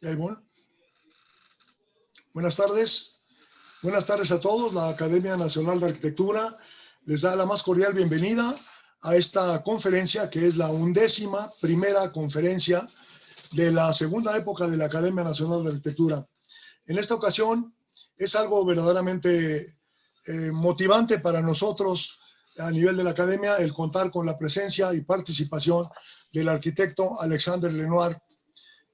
Ya, Ivonne. Buenas tardes. Buenas tardes a todos. La Academia Nacional de Arquitectura les da la más cordial bienvenida a esta conferencia, que es la 11ª conferencia de la segunda época de la Academia Nacional de Arquitectura. En esta ocasión es algo verdaderamente motivante para nosotros a nivel de la Academia el contar con la presencia y participación del arquitecto Alexandre Lenoir,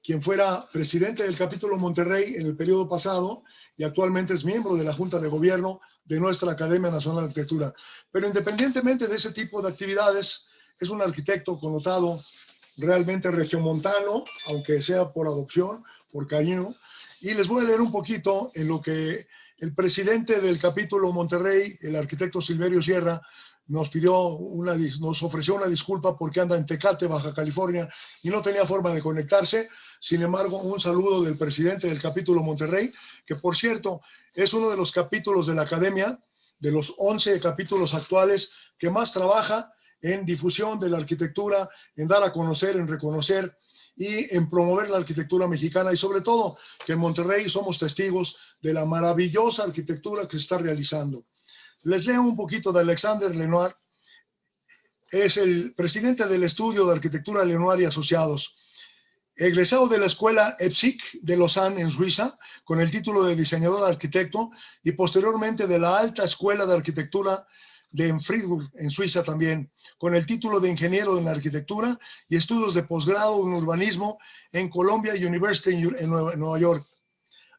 quien fuera presidente del capítulo Monterrey en el periodo pasado y actualmente es miembro de la Junta de Gobierno de nuestra Academia Nacional de Arquitectura. Pero independientemente de ese tipo de actividades, es un arquitecto connotado realmente regiomontano, aunque sea por adopción, por cariño. Y les voy a leer un poquito en lo que el presidente del capítulo Monterrey, el arquitecto Silverio Sierra, nos ofreció una disculpa porque anda en Tecate, Baja California, y no tenía forma de conectarse. Sin embargo, un saludo del presidente del capítulo Monterrey, que por cierto es uno de los capítulos de la Academia, de los 11 capítulos actuales, que más trabaja en difusión de la arquitectura, en dar a conocer, en reconocer y en promover la arquitectura mexicana, y sobre todo que en Monterrey somos testigos de la maravillosa arquitectura que se está realizando. Les leo un poquito de Alexandre Lenoir. Es el presidente del Estudio de Arquitectura Lenoir y Asociados, egresado de la Escuela EPSIC de Lausanne en Suiza con el título de diseñador arquitecto y posteriormente de la Alta Escuela de Arquitectura de Fribourg en Suiza también, con el título de ingeniero en arquitectura y estudios de posgrado en urbanismo en Columbia University en Nueva York.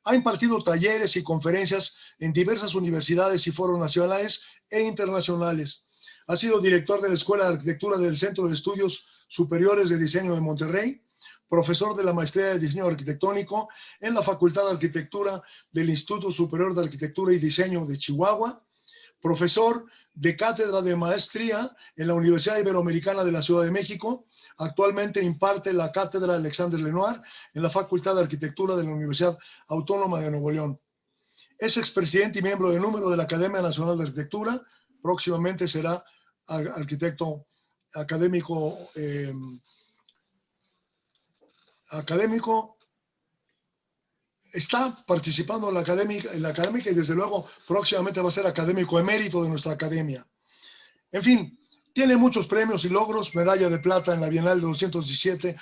Ha impartido talleres y conferencias en diversas universidades y foros nacionales e internacionales. Ha sido director de la Escuela de Arquitectura del Centro de Estudios Superiores de Diseño de Monterrey, profesor de la Maestría de Diseño Arquitectónico en la Facultad de Arquitectura del Instituto Superior de Arquitectura y Diseño de Chihuahua, profesor de Cátedra de Maestría en la Universidad Iberoamericana de la Ciudad de México. Actualmente imparte la Cátedra Alexandre Lenoir en la Facultad de Arquitectura de la Universidad Autónoma de Nuevo León. Es expresidente y miembro de número de la Academia Nacional de Arquitectura. Próximamente será arquitecto académico, está participando en la académica y desde luego próximamente va a ser académico emérito de nuestra academia. En fin, tiene muchos premios y logros: medalla de plata en la Bienal de 2017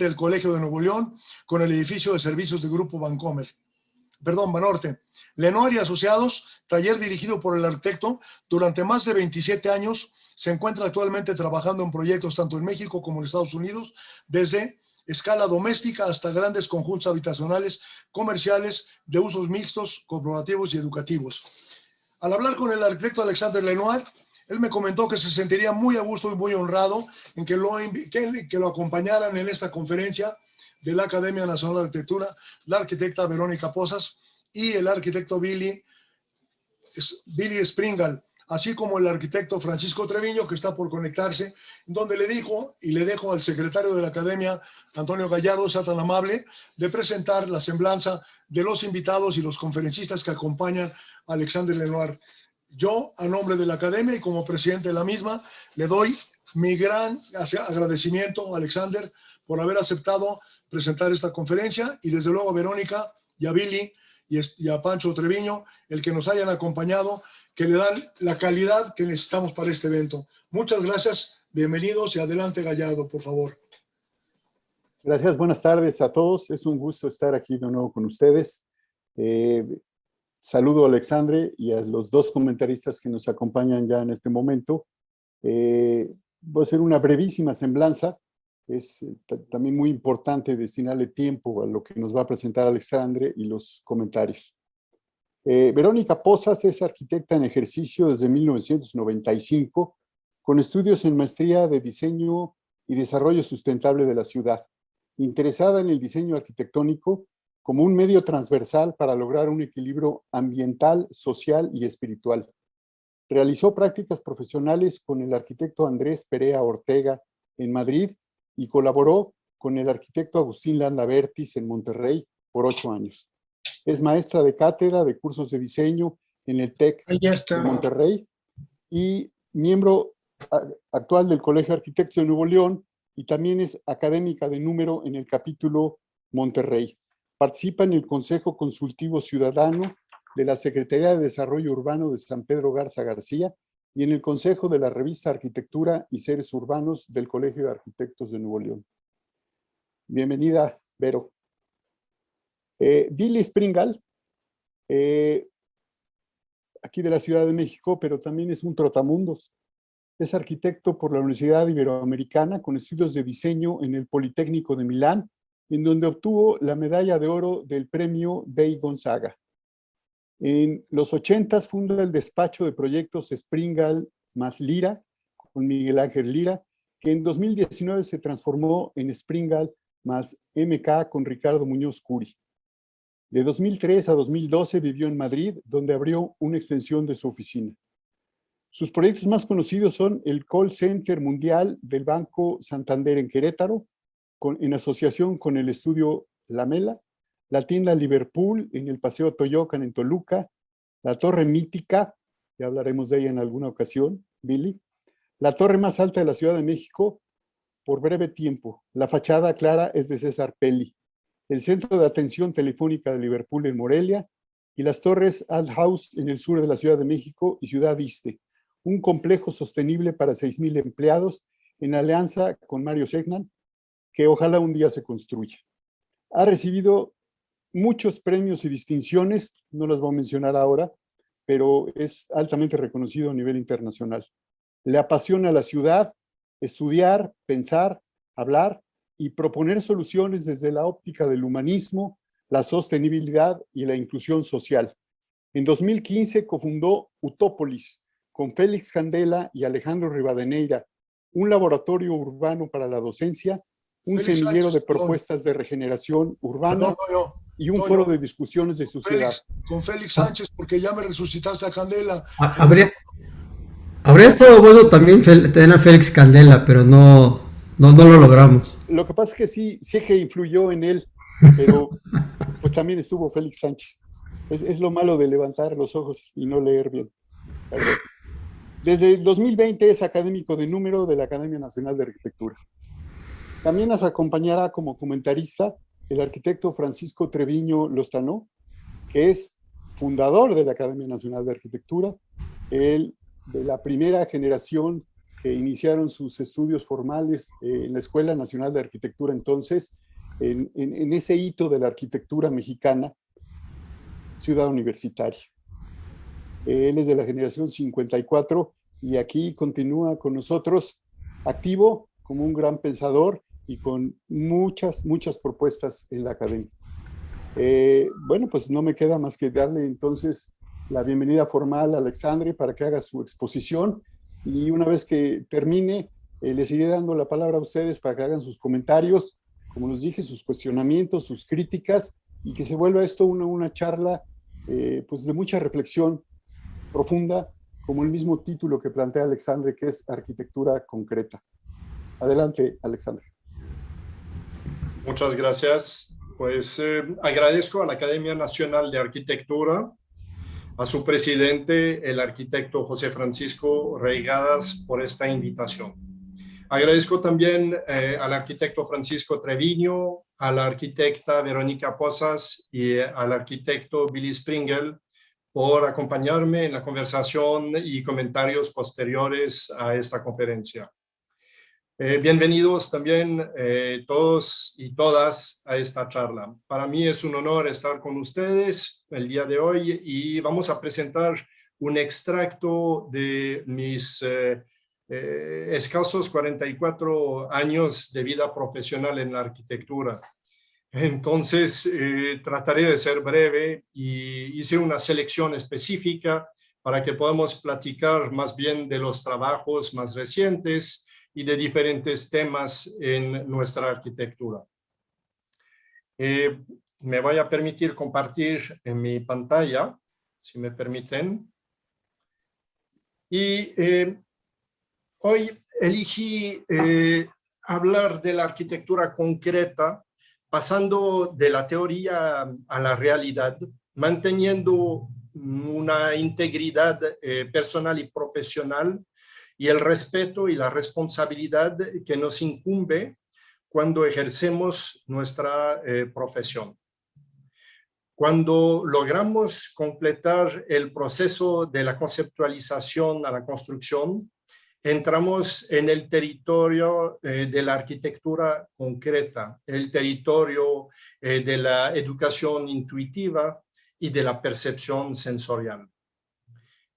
del Colegio de Nuevo León con el edificio de servicios de Grupo Banorte. Lenoir y Asociados, taller dirigido por el arquitecto durante más de 27 años, se encuentra actualmente trabajando en proyectos tanto en México como en Estados Unidos, desde escala doméstica hasta grandes conjuntos habitacionales, comerciales, de usos mixtos, corporativos y educativos. Al hablar con el arquitecto Alexandre Lenoir, él me comentó que se sentiría muy a gusto y muy honrado en que lo acompañaran en esta conferencia de la Academia Nacional de Arquitectura, la arquitecta Verónica Posas y el arquitecto Billy Springal, así como el arquitecto Francisco Treviño, que está por conectarse, donde le dejo al secretario de la Academia, Antonio Gallardo, sea tan amable de presentar la semblanza de los invitados y los conferencistas que acompañan a Alexandre Lenoir. Yo, a nombre de la Academia y como presidente de la misma, le doy mi gran agradecimiento a Alexander por haber aceptado presentar esta conferencia, y desde luego a Verónica y a Billy y a Pancho Treviño, el que nos hayan acompañado, que le dan la calidad que necesitamos para este evento. Muchas gracias, bienvenidos y adelante Gallardo, por favor. Gracias, buenas tardes a todos. Es un gusto estar aquí de nuevo con ustedes. Saludo a Alexandre y a los dos comentaristas que nos acompañan ya en este momento. Voy a hacer una brevísima semblanza. Es también muy importante destinarle tiempo a lo que nos va a presentar Alexandre y los comentarios. Verónica Posas es arquitecta en ejercicio desde 1995, con estudios en maestría de diseño y desarrollo sustentable de la ciudad, interesada en el diseño arquitectónico como un medio transversal para lograr un equilibrio ambiental, social y espiritual. Realizó prácticas profesionales con el arquitecto Andrés Perea Ortega en Madrid y colaboró con el arquitecto Agustín Landavertis en Monterrey por 8 años. Es maestra de cátedra de cursos de diseño en el TEC de Monterrey y miembro actual del Colegio de Arquitectos de Nuevo León, y también es académica de número en el capítulo Monterrey. Participa en el Consejo Consultivo Ciudadano de la Secretaría de Desarrollo Urbano de San Pedro Garza García y en el Consejo de la revista Arquitectura y Seres Urbanos del Colegio de Arquitectos de Nuevo León. Bienvenida, Vero. Billy Springal, aquí de la Ciudad de México, pero también es un trotamundos. Es arquitecto por la Universidad Iberoamericana con estudios de diseño en el Politécnico de Milán, en donde obtuvo la medalla de oro del premio Dei Gonzaga. En los 80s funda el despacho de proyectos Springal más Lira, con Miguel Ángel Lira, que en 2019 se transformó en Springal más MK con Ricardo Muñoz Curi. De 2003 a 2012 vivió en Madrid, donde abrió una extensión de su oficina. Sus proyectos más conocidos son el Call Center Mundial del Banco Santander en Querétaro, en asociación con el estudio Lamela, la tienda Liverpool en el Paseo Toyocan en Toluca, la Torre Mítica, ya hablaremos de ella en alguna ocasión, Billy, la torre más alta de la Ciudad de México por breve tiempo. La fachada clara es de César Pelli, el Centro de Atención Telefónica de Liverpool en Morelia y las torres Alt House en el sur de la Ciudad de México y Ciudad Iste, un complejo sostenible para 6,000 empleados en alianza con Mario Segnan, que ojalá un día se construya. Ha recibido muchos premios y distinciones, no los voy a mencionar ahora, pero es altamente reconocido a nivel internacional. Le apasiona la ciudad, estudiar, pensar, hablar y proponer soluciones desde la óptica del humanismo, la sostenibilidad y la inclusión social. En 2015 cofundó Utópolis con Félix Candela y Alejandro Rivadeneira, un laboratorio urbano para la docencia, un Félix semillero Sánchez, de propuestas de regeneración urbana y un foro de discusiones de sociedad. Con Félix Sánchez, porque ya me resucitaste a Candela. Habría estado bueno también tener a Félix Candela, pero no lo logramos. Lo que pasa es que sí que influyó en él, pero pues también estuvo Félix Sánchez. Es lo malo de levantar los ojos y no leer bien. Perdón. Desde el 2020 es académico de número de la Academia Nacional de Arquitectura. También nos acompañará como comentarista el arquitecto Francisco Treviño Lozano, que es fundador de la Academia Nacional de Arquitectura, él de la primera generación que iniciaron sus estudios formales en la Escuela Nacional de Arquitectura entonces, en ese hito de la arquitectura mexicana, ciudad universitaria. Él es de la generación 54 y aquí continúa con nosotros activo como un gran pensador y con muchas propuestas en la academia. Bueno, pues no me queda más que darle entonces la bienvenida formal a Alexandre para que haga su exposición y una vez que termine, les iré dando la palabra a ustedes para que hagan sus comentarios, como les dije, sus cuestionamientos, sus críticas y que se vuelva esto una charla pues de mucha reflexión profunda, como el mismo título que plantea Alexandre, que es Arquitectura Concreta. Adelante, Alexandre. Muchas gracias. Pues agradezco a la Academia Nacional de Arquitectura, a su presidente, el arquitecto José Francisco Reigadas, por esta invitación. Agradezco también al arquitecto Francisco Treviño, a la arquitecta Verónica Posas y al arquitecto Billy Springal por acompañarme en la conversación y comentarios posteriores a esta conferencia. Bienvenidos también todos y todas a esta charla. Para mí es un honor estar con ustedes el día de hoy y vamos a presentar un extracto de mis escasos 44 años de vida profesional en la arquitectura. Entonces, trataré de ser breve y hice una selección específica para que podamos platicar más bien de los trabajos más recientes y de diferentes temas en nuestra arquitectura. Me voy a permitir compartir en mi pantalla, si me permiten. Y hoy elegí hablar de la arquitectura concreta, pasando de la teoría a la realidad, manteniendo una integridad personal y profesional y el respeto y la responsabilidad que nos incumbe cuando ejercemos nuestra profesión. Cuando logramos completar el proceso de la conceptualización a la construcción, entramos en el territorio de la arquitectura concreta, el territorio de la educación intuitiva y de la percepción sensorial.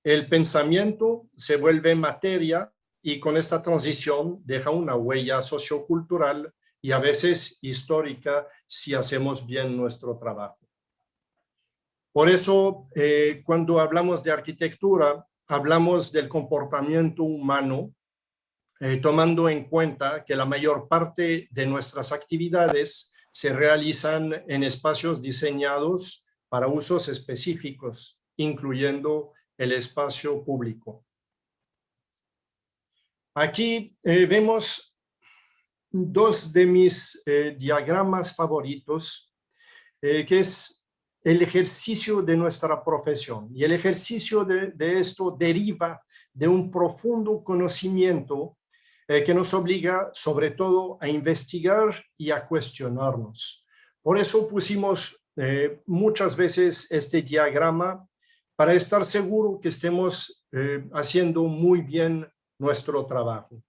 El pensamiento se vuelve materia y con esta transición deja una huella sociocultural y a veces histórica si hacemos bien nuestro trabajo. Por eso, cuando hablamos de arquitectura, hablamos del comportamiento humano, tomando en cuenta que la mayor parte de nuestras actividades se realizan en espacios diseñados para usos específicos, incluyendo el espacio público. Aquí vemos dos de mis diagramas favoritos, que es el ejercicio de nuestra profesión. Y el ejercicio de esto deriva de un profundo conocimiento que nos obliga sobre todo a investigar y a cuestionarnos. Por eso pusimos muchas veces este diagrama para estar seguro que estemos haciendo muy bien nuestro trabajo.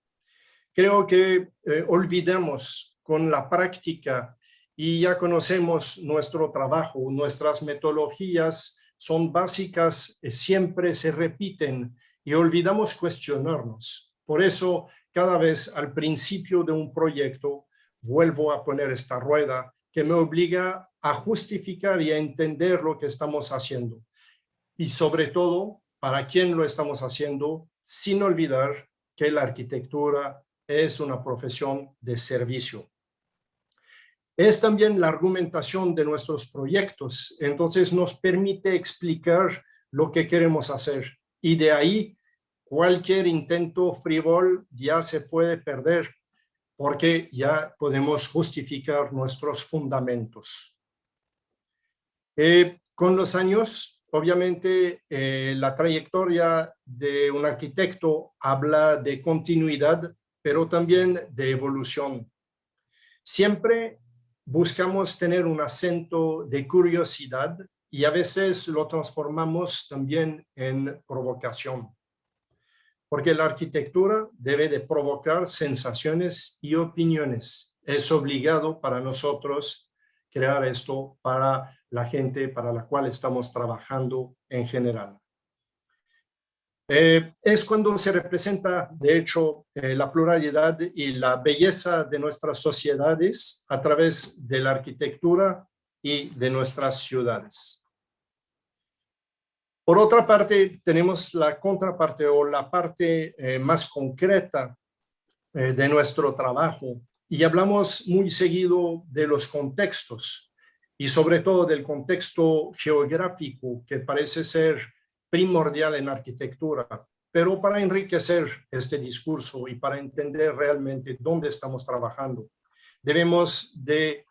Creo que olvidamos con la práctica y ya conocemos nuestro trabajo, nuestras metodologías son básicas, siempre se repiten y olvidamos cuestionarnos. Por eso, cada vez al principio de un proyecto, vuelvo a poner esta rueda que me obliga a justificar y a entender lo que estamos haciendo. Y sobre todo, para quién lo estamos haciendo, sin olvidar que la arquitectura es una profesión de servicio. Es también la argumentación de nuestros proyectos, entonces nos permite explicar lo que queremos hacer y de ahí cualquier intento frívolo ya se puede perder porque ya podemos justificar nuestros fundamentos. Con los años, obviamente, la trayectoria de un arquitecto habla de continuidad, pero también de evolución. Siempre buscamos tener un acento de curiosidad y a veces lo transformamos también en provocación. Porque la arquitectura debe de provocar sensaciones y opiniones. Es obligado para nosotros crear esto para la gente para la cual estamos trabajando en general. Es cuando se representa, de hecho, la pluralidad y la belleza de nuestras sociedades a través de la arquitectura y de nuestras ciudades. Por otra parte, tenemos la contraparte o la parte más concreta de nuestro trabajo y hablamos muy seguido de los contextos y sobre todo del contexto geográfico que parece ser primordial en arquitectura, pero para enriquecer este discurso y para entender realmente dónde estamos trabajando, debemos de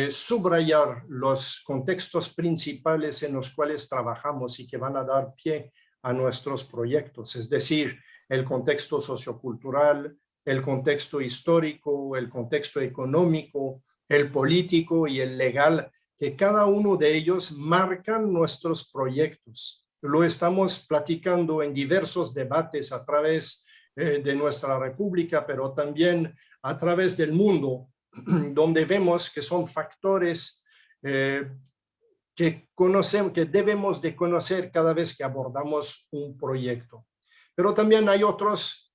subrayar los contextos principales en los cuales trabajamos y que van a dar pie a nuestros proyectos, es decir, el contexto sociocultural, el contexto histórico, el contexto económico, el político y el legal, que cada uno de ellos marcan nuestros proyectos. Lo estamos platicando en diversos debates a través de nuestra república, pero también a través del mundo, donde vemos que son factores que debemos de conocer cada vez que abordamos un proyecto. Pero también hay otros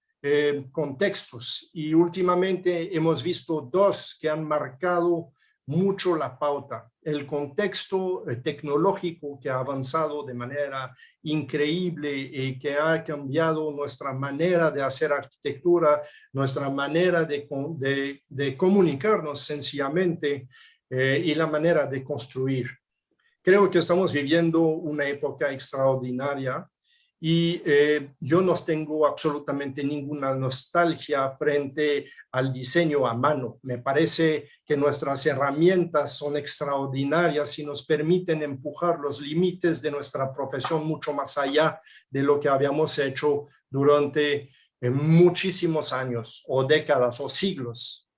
contextos y últimamente hemos visto dos que han marcado mucho la pauta. El contexto tecnológico que ha avanzado de manera increíble y que ha cambiado nuestra manera de hacer arquitectura, nuestra manera de comunicarnos sencillamente y la manera de construir. Creo que estamos viviendo una época extraordinaria y yo no tengo absolutamente ninguna nostalgia frente al diseño a mano. Me parece que nuestras herramientas son extraordinarias y nos permiten empujar los límites de nuestra profesión mucho más allá de lo que habíamos hecho durante muchísimos años o décadas o siglos.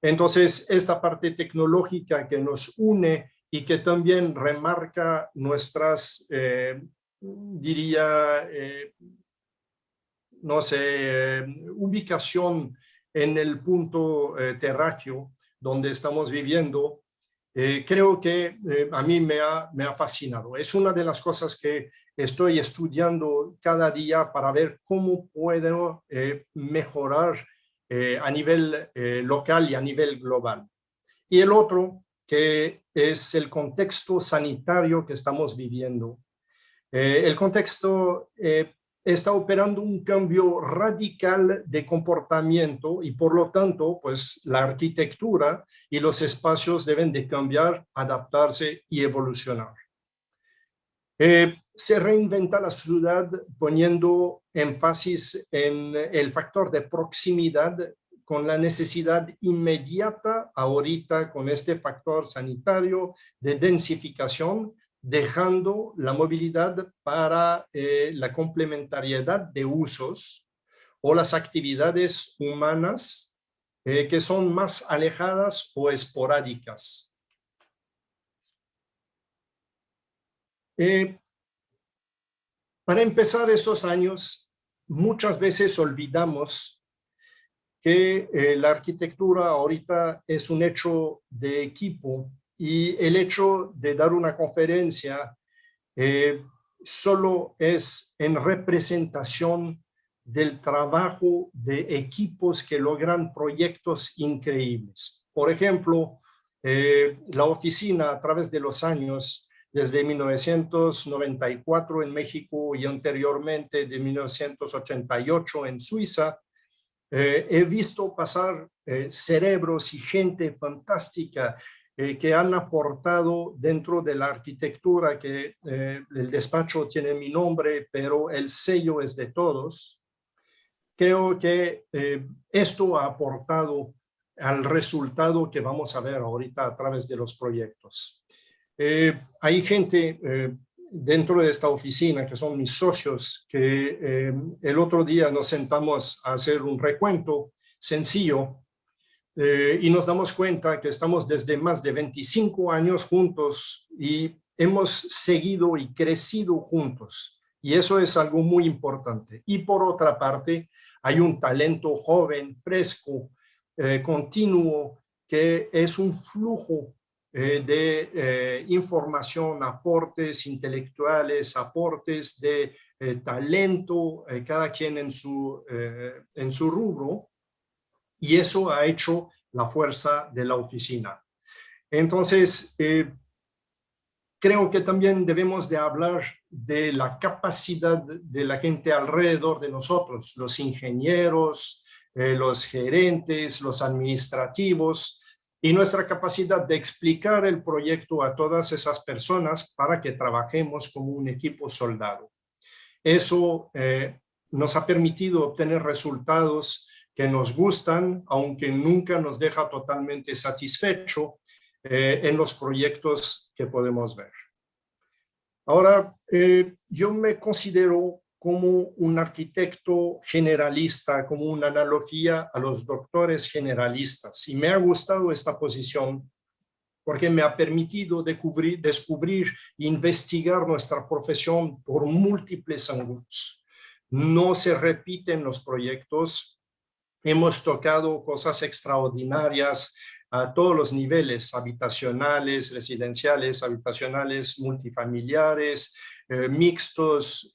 Entonces, esta parte tecnológica que nos une y que también remarca nuestras, diría, no sé, ubicación en el punto terráqueo donde estamos viviendo, creo que a mí me ha fascinado. Es una de las cosas que estoy estudiando cada día para ver cómo puedo mejorar a nivel local y a nivel global. Y el otro, que es el contexto sanitario que estamos viviendo. El contexto está operando un cambio radical de comportamiento y por lo tanto, pues la arquitectura y los espacios deben de cambiar, adaptarse y evolucionar. Se reinventa la ciudad poniendo énfasis en el factor de proximidad con la necesidad inmediata ahorita con este factor sanitario de densificación, dejando la movilidad para la complementariedad de usos o las actividades humanas que son más alejadas o esporádicas. Para empezar esos años, muchas veces olvidamos que la arquitectura ahorita es un hecho de equipo y el hecho de dar una conferencia solo es en representación del trabajo de equipos que logran proyectos increíbles. Por ejemplo, la oficina a través de los años, desde 1994 en México y anteriormente de 1988 en Suiza, he visto pasar cerebros y gente fantástica que han aportado dentro de la arquitectura, que el despacho tiene mi nombre, pero el sello es de todos. Creo que esto ha aportado al resultado que vamos a ver ahorita a través de los proyectos. Hay gente dentro de esta oficina que son mis socios, que el otro día nos sentamos a hacer un recuento sencillo y nos damos cuenta que estamos desde más de 25 años juntos y hemos seguido y crecido juntos. Y eso es algo muy importante. Y por otra parte, hay un talento joven, fresco, continuo, que es un flujo de información, aportes intelectuales, aportes de talento, cada quien en su rubro, y eso ha hecho la fuerza de la oficina. Entonces, creo que también debemos de hablar de la capacidad de la gente alrededor de nosotros, los ingenieros, los gerentes, los administrativos, y nuestra capacidad de explicar el proyecto a todas esas personas para que trabajemos como un equipo soldado. Eso nos ha permitido obtener resultados que nos gustan, aunque nunca nos deja totalmente satisfecho en los proyectos que podemos ver. Ahora, yo me considero como un arquitecto generalista, como una analogía a los doctores generalistas. Y me ha gustado esta posición porque me ha permitido descubrir e investigar nuestra profesión por múltiples ángulos. No se repiten los proyectos. Hemos tocado cosas extraordinarias a todos los niveles, habitacionales, residenciales, habitacionales, multifamiliares, mixtos,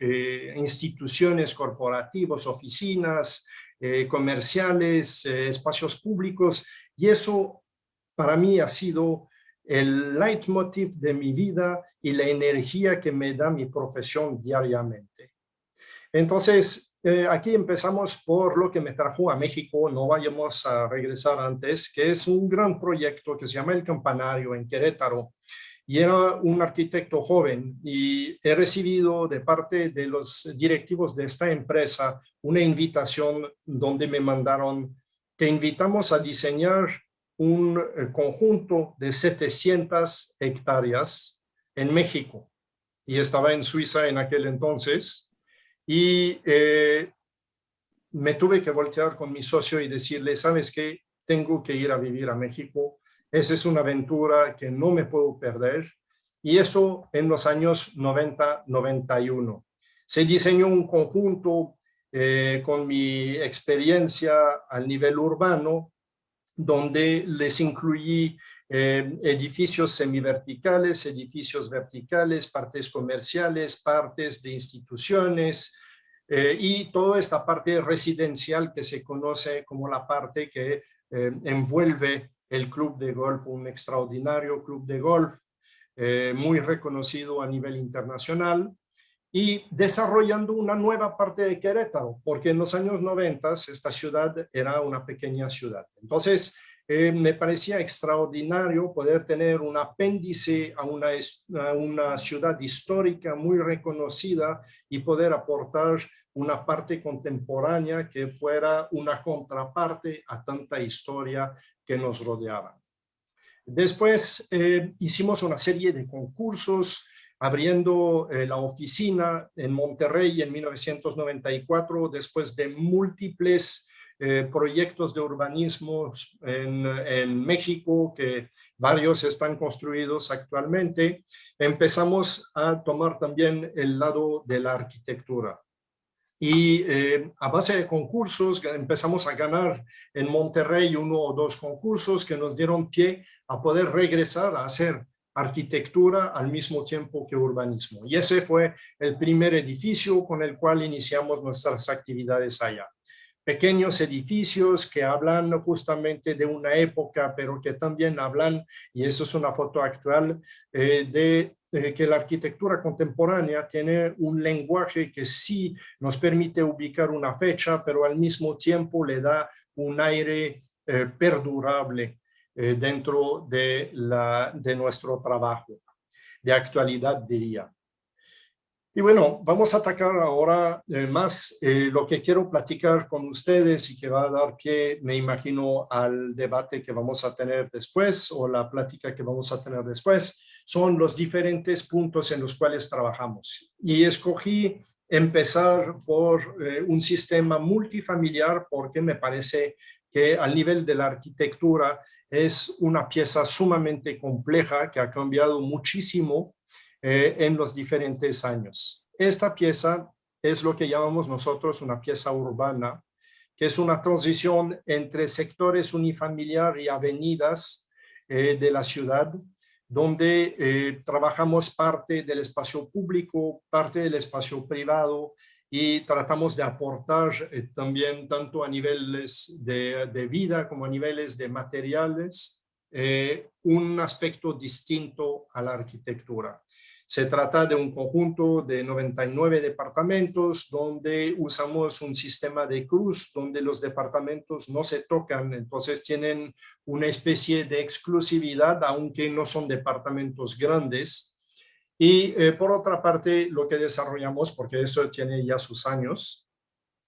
instituciones corporativas, oficinas, comerciales, espacios públicos, y eso para mí ha sido el leitmotiv de mi vida y la energía que me da mi profesión diariamente. Entonces, aquí empezamos por lo que me trajo a México, no vayamos a regresar antes, que es un gran proyecto que se llama El Campanario en Querétaro. Y era un arquitecto joven y he recibido de parte de los directivos de esta empresa una invitación donde me mandaron que invitamos a diseñar un conjunto de 700 hectáreas en México. Y estaba en Suiza en aquel entonces. Y me tuve que voltear con mi socio y decirle, ¿sabes qué? tengo que ir a vivir a México. Esa es una aventura que no me puedo perder. Y eso en los años 90-91. Se diseñó un conjunto con mi experiencia a nivel urbano, donde les incluí edificios semiverticales, edificios verticales, partes comerciales, partes de instituciones y toda esta parte residencial que se conoce como la parte que envuelve el club de golf, un extraordinario club de golf muy reconocido a nivel internacional, y desarrollando una nueva parte de Querétaro, porque en los años 90 esta ciudad era una pequeña ciudad. Entonces, me parecía extraordinario poder tener un apéndice a una ciudad histórica muy reconocida y poder aportar una parte contemporánea que fuera una contraparte a tanta historia que nos rodeaba. Después hicimos una serie de concursos, abriendo la oficina en Monterrey en 1994, después de múltiples proyectos de urbanismo en México, que varios están construidos actualmente. Empezamos a tomar también el lado de la arquitectura. Y a base de concursos empezamos a ganar en Monterrey 1 o 2 concursos que nos dieron pie a poder regresar a hacer arquitectura al mismo tiempo que urbanismo. Y ese fue el primer edificio con el cual iniciamos nuestras actividades allá. Pequeños edificios que hablan justamente de una época, pero que también hablan, y eso es una foto actual, de que la arquitectura contemporánea tiene un lenguaje que sí nos permite ubicar una fecha, pero al mismo tiempo le da un aire perdurable dentro de nuestro trabajo, de actualidad diría. Y bueno, vamos a atacar ahora más lo que quiero platicar con ustedes y que va a dar pie, me imagino, al debate que vamos a tener después o la plática que vamos a tener después, son los diferentes puntos en los cuales trabajamos. Y escogí empezar por un sistema multifamiliar porque me parece que al nivel de la arquitectura es una pieza sumamente compleja que ha cambiado muchísimo en los diferentes años. Esta pieza es lo que llamamos nosotros una pieza urbana, que es una transición entre sectores unifamiliar y avenidas de la ciudad, donde trabajamos parte del espacio público, parte del espacio privado y tratamos de aportar también tanto a niveles de vida como a niveles de materiales un aspecto distinto a la arquitectura. Se trata de un conjunto de 99 departamentos donde usamos un sistema de cruz donde los departamentos no se tocan, entonces tienen una especie de exclusividad, aunque no son departamentos grandes. Y por otra parte, lo que desarrollamos, porque eso tiene ya sus años,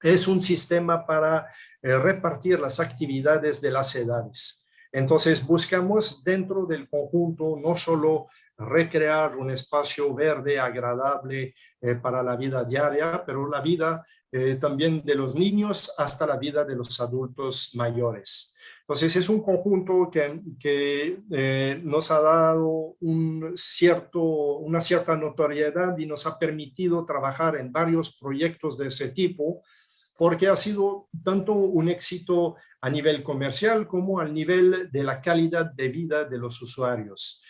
es un sistema para repartir las actividades de las edades. Entonces buscamos dentro del conjunto no solo recrear un espacio verde agradable para la vida diaria, pero la vida también de los niños hasta la vida de los adultos mayores. Entonces es un conjunto que nos ha dado una cierta notoriedad y nos ha permitido trabajar en varios proyectos de ese tipo, porque ha sido tanto un éxito a nivel comercial como al nivel de la calidad de vida de los usuarios.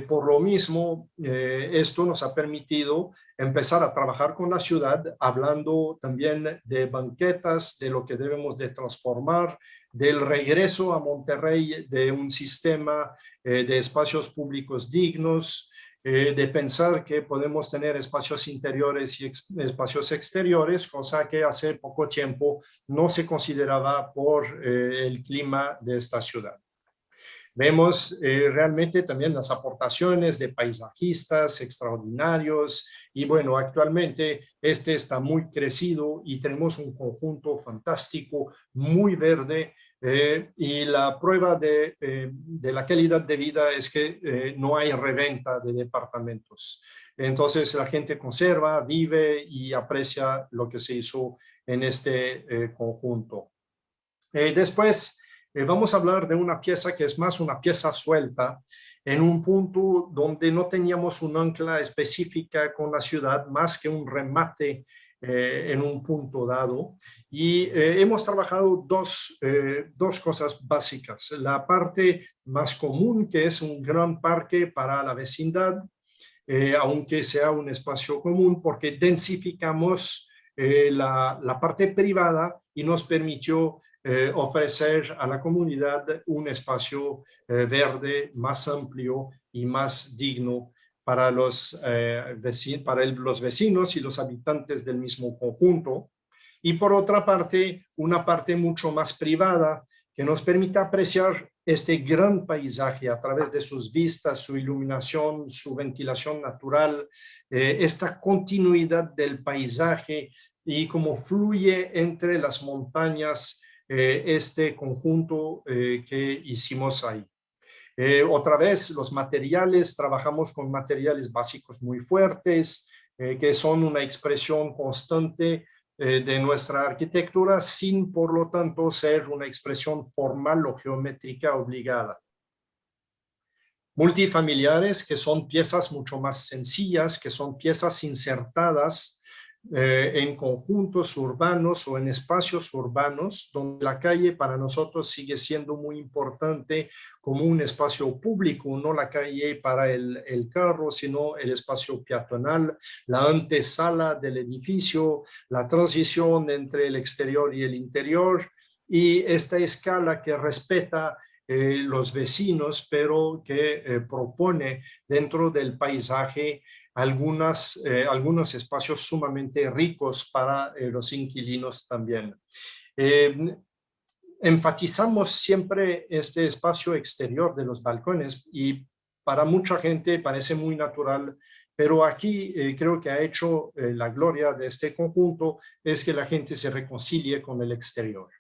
Por lo mismo, esto nos ha permitido empezar a trabajar con la ciudad, hablando también de banquetas, de lo que debemos de transformar, del regreso a Monterrey de un sistema de espacios públicos dignos, de pensar que podemos tener espacios interiores y espacios exteriores, cosa que hace poco tiempo no se consideraba por el clima de esta ciudad. Vemos realmente también las aportaciones de paisajistas extraordinarios y bueno, actualmente este está muy crecido y tenemos un conjunto fantástico, muy verde y la prueba de la calidad de vida es que no hay reventa de departamentos. Entonces la gente conserva, vive y aprecia lo que se hizo en este conjunto. Después, vamos a hablar de una pieza que es más una pieza suelta, en un punto donde no teníamos un ancla específica con la ciudad, más que un remate en un punto dado. Y hemos trabajado dos cosas básicas. La parte más común, que es un gran parque para la vecindad, aunque sea un espacio común, porque densificamos la parte privada y nos permitió ofrecer a la comunidad un espacio verde más amplio y más digno para los vecinos y los habitantes del mismo conjunto. Y por otra parte, una parte mucho más privada que nos permite apreciar este gran paisaje a través de sus vistas, su iluminación, su ventilación natural, esta continuidad del paisaje y cómo fluye entre las montañas este conjunto que hicimos ahí. Otra vez, los materiales, trabajamos con materiales básicos muy fuertes, que son una expresión constante de nuestra arquitectura, sin por lo tanto ser una expresión formal o geométrica obligada. Multifamiliares, que son piezas mucho más sencillas, que son piezas insertadas en conjuntos urbanos o en espacios urbanos, donde la calle para nosotros sigue siendo muy importante como un espacio público, no la calle para el carro, sino el espacio peatonal, la antesala del edificio, la transición entre el exterior y el interior, y esta escala que respeta los vecinos, pero que propone dentro del paisaje algunos espacios sumamente ricos para los inquilinos también. Enfatizamos siempre este espacio exterior de los balcones y para mucha gente parece muy natural, pero aquí creo que ha hecho la gloria de este conjunto es que la gente se reconcilie con el exterior.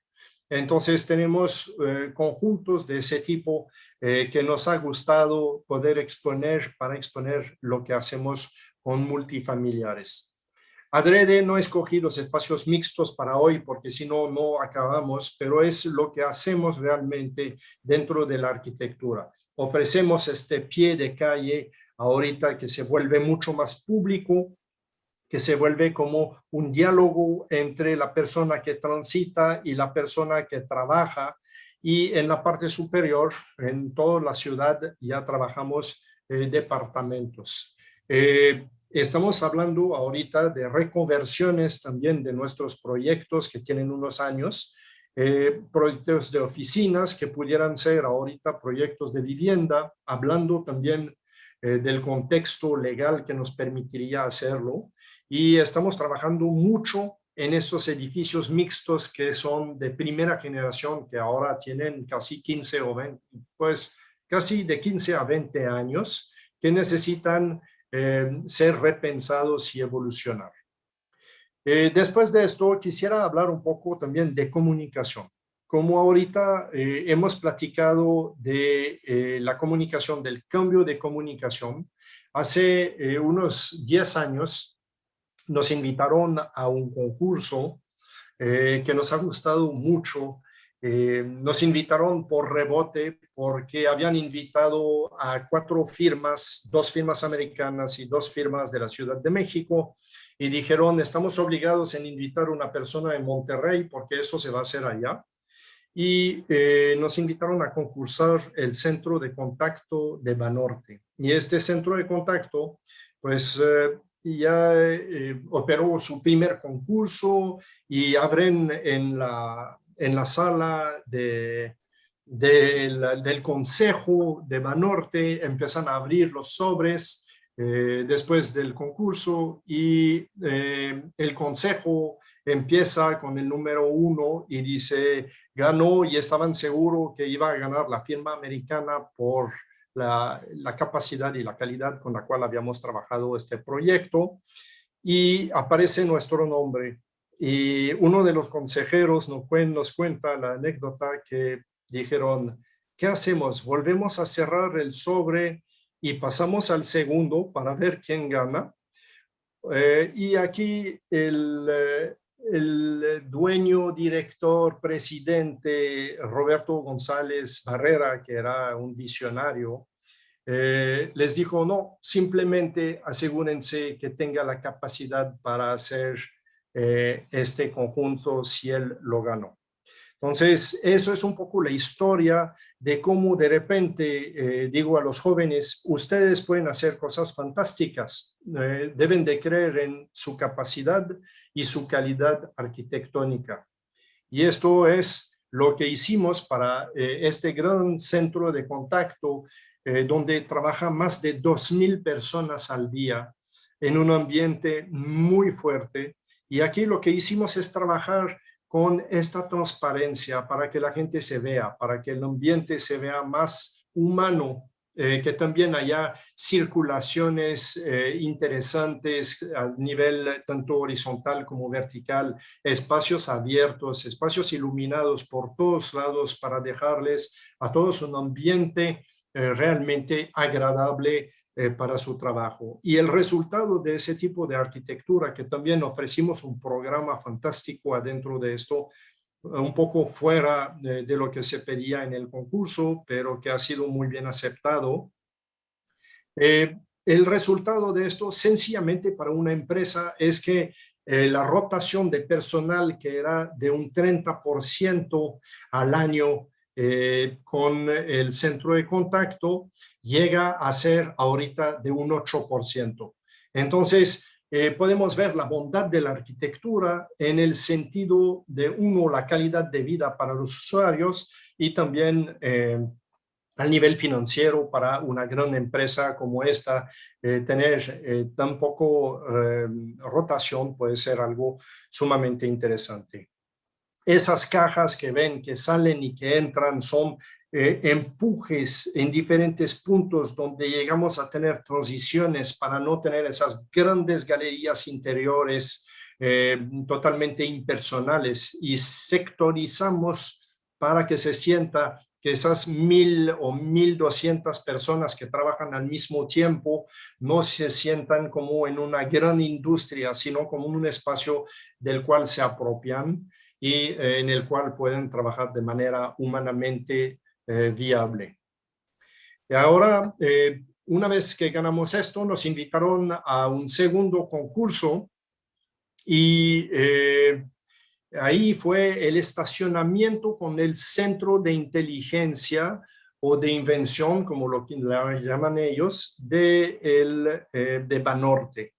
Entonces tenemos conjuntos de ese tipo que nos ha gustado poder exponer para exponer lo que hacemos con multifamiliares. Adrede no escogí los espacios mixtos para hoy porque si no, no acabamos, pero es lo que hacemos realmente dentro de la arquitectura. Ofrecemos este pie de calle ahorita que se vuelve mucho más público, que se vuelve como un diálogo entre la persona que transita y la persona que trabaja. Y en la parte superior, en toda la ciudad, ya trabajamos departamentos. Estamos hablando ahorita de reconversiones también de nuestros proyectos que tienen unos años, proyectos de oficinas que pudieran ser ahorita proyectos de vivienda, hablando también del contexto legal que nos permitiría hacerlo. Y estamos trabajando mucho en estos edificios mixtos que son de primera generación, que ahora tienen casi 15 o 20, pues casi de 15 a 20 años, que necesitan ser repensados y evolucionar. Después de esto, quisiera hablar un poco también de comunicación. Como ahorita hemos platicado de la comunicación, del cambio de comunicación, hace unos 10 años, nos invitaron a un concurso que nos ha gustado mucho. Nos invitaron por rebote porque habían invitado a 4 firmas, 2 firmas americanas y 2 firmas de la Ciudad de México, y dijeron, estamos obligados en invitar a una persona de Monterrey porque eso se va a hacer allá. Y nos invitaron a concursar el Centro de Contacto de Banorte. Y este centro de contacto, pues ya operó su primer concurso y abren en la sala del Consejo de Banorte, empiezan a abrir los sobres después del concurso y el Consejo empieza con el número 1 y dice, ganó, y estaban seguros que iba a ganar la firma americana por la capacidad y la calidad con la cual habíamos trabajado este proyecto, y aparece nuestro nombre. Y uno de los consejeros nos cuenta la anécdota que dijeron, ¿qué hacemos? ¿Volvemos a cerrar el sobre y pasamos al segundo para ver quién gana? Y aquí el dueño, director, presidente Roberto González Barrera, que era un visionario, les dijo, no, simplemente asegúrense que tenga la capacidad para hacer este conjunto si él lo ganó. Entonces, eso es un poco la historia de cómo de repente digo a los jóvenes, ustedes pueden hacer cosas fantásticas, deben de creer en su capacidad y su calidad arquitectónica. Y esto es lo que hicimos para este gran centro de contacto donde trabajan más de 2,000 personas al día en un ambiente muy fuerte. Y aquí lo que hicimos es trabajar con esta transparencia para que la gente se vea, para que el ambiente se vea más humano, que también haya circulaciones interesantes a nivel tanto horizontal como vertical, espacios abiertos, espacios iluminados por todos lados para dejarles a todos un ambiente realmente agradable para su trabajo. Y el resultado de ese tipo de arquitectura, que también ofrecimos un programa fantástico adentro de esto, un poco fuera de lo que se pedía en el concurso, pero que ha sido muy bien aceptado. El resultado de esto, sencillamente para una empresa, es que la rotación de personal, que era de un 30% al año con el centro de contacto, llega a ser ahorita de un 8%. Entonces, podemos ver la bondad de la arquitectura en el sentido de, uno, la calidad de vida para los usuarios y también al nivel financiero para una gran empresa como esta, tener tan poco rotación puede ser algo sumamente interesante. Esas cajas que ven, que salen y que entran, son empujes en diferentes puntos donde llegamos a tener transiciones para no tener esas grandes galerías interiores totalmente impersonales, y sectorizamos para que se sienta que esas 1,000 o 1,200 personas que trabajan al mismo tiempo no se sientan como en una gran industria, sino como un espacio del cual se apropian y en el cual pueden trabajar de manera humanamente viable. Y ahora, una vez que ganamos esto, nos invitaron a un segundo concurso y ahí fue el estacionamiento con el centro de inteligencia o de invención, como lo llaman ellos, de Banorte.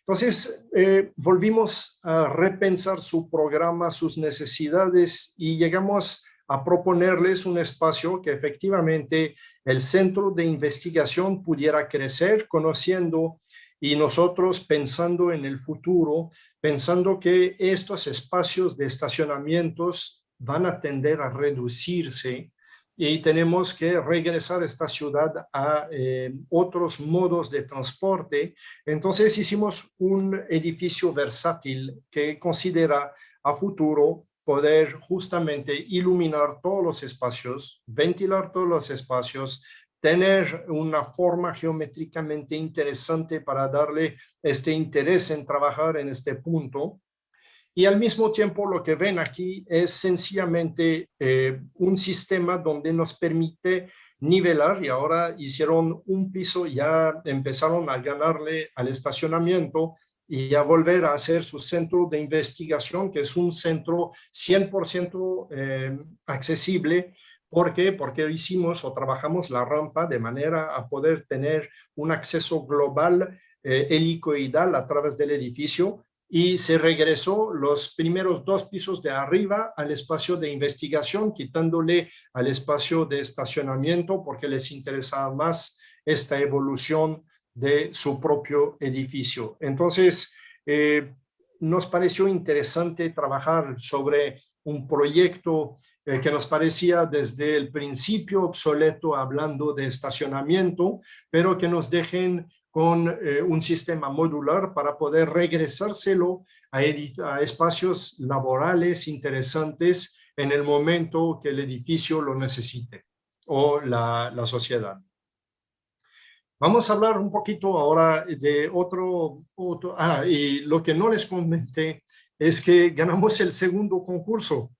Entonces, volvimos a repensar su programa, sus necesidades, y llegamos a proponerles un espacio que efectivamente el centro de investigación pudiera crecer conociendo, y nosotros pensando en el futuro, pensando que estos espacios de estacionamientos van a tender a reducirse y tenemos que regresar a esta ciudad a otros modos de transporte. Entonces hicimos un edificio versátil que considera a futuro poder justamente iluminar todos los espacios, ventilar todos los espacios, tener una forma geométricamente interesante para darle este interés en trabajar en este punto. Y al mismo tiempo lo que ven aquí es sencillamente un sistema donde nos permite nivelar, y ahora hicieron un piso, ya empezaron a ganarle al estacionamiento y a volver a hacer su centro de investigación, que es un centro 100% accesible. ¿Por qué? Porque hicimos o trabajamos la rampa de manera a poder tener un acceso global helicoidal a través del edificio, y se regresó los primeros 2 pisos de arriba al espacio de investigación, quitándole al espacio de estacionamiento porque les interesaba más esta evolución de su propio edificio. Entonces, nos pareció interesante trabajar sobre un proyecto que nos parecía desde el principio obsoleto hablando de estacionamiento, pero que nos dejen con un sistema modular para poder regresárselo a espacios laborales interesantes en el momento que el edificio lo necesite o la sociedad. Vamos a hablar un poquito ahora de otro y lo que no les comenté es que ganamos el segundo concurso.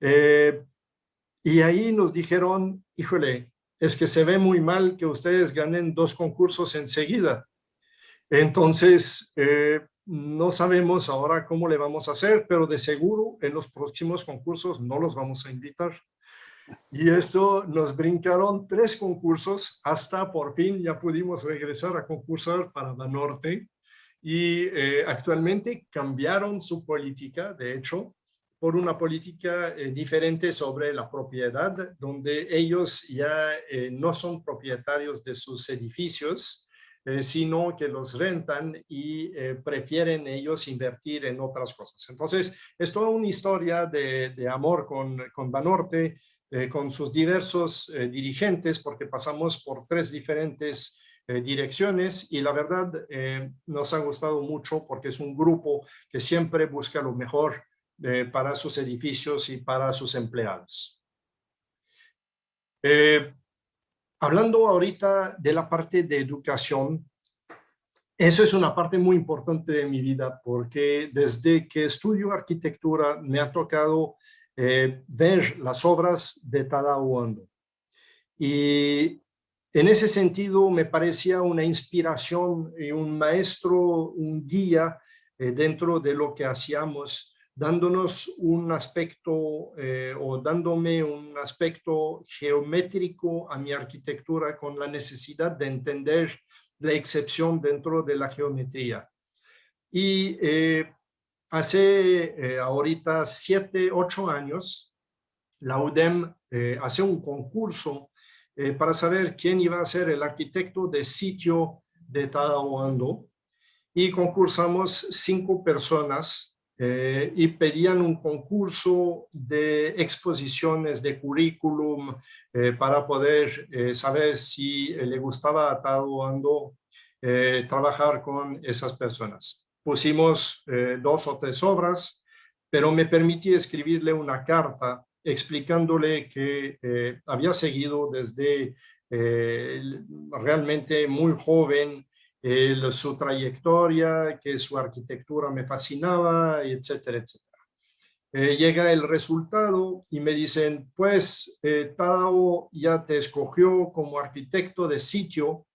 Y ahí nos dijeron, híjole, es que se ve muy mal que ustedes ganen 2 concursos enseguida. Entonces, no sabemos ahora cómo le vamos a hacer, pero de seguro en los próximos concursos no los vamos a invitar. Y esto nos brincaron 3 concursos hasta por fin ya pudimos regresar a concursar para Banorte. Y actualmente cambiaron su política, de hecho, por una política diferente sobre la propiedad, donde ellos ya no son propietarios de sus edificios, sino que los rentan y prefieren ellos invertir en otras cosas. Entonces, es toda una historia de amor con Banorte, con sus diversos dirigentes, porque pasamos por 3 diferentes direcciones y la verdad nos ha gustado mucho porque es un grupo que siempre busca lo mejor para sus edificios y para sus empleados. Hablando ahorita de la parte de educación, eso es una parte muy importante de mi vida porque desde que estudio arquitectura me ha tocado ver las obras de Tadao Ando. Y en ese sentido me parecía una inspiración y un maestro, un guía dentro de lo que hacíamos, dándonos un aspecto o dándome un aspecto geométrico a mi arquitectura con la necesidad de entender la excepción dentro de la geometría. Y hace ahorita 7, 8 años, la UDEM hace un concurso para saber quién iba a ser el arquitecto de sitio de Tadao Ando y concursamos 5 personas y pedían un concurso de exposiciones de currículum para poder saber si le gustaba a Tadao Ando trabajar con esas personas. Pusimos 2 o 3 obras, pero me permití escribirle una carta explicándole que había seguido desde realmente muy joven su trayectoria, que su arquitectura me fascinaba, etcétera, etcétera. Llega el resultado y me dicen, pues Tadao ya te escogió como arquitecto de sitio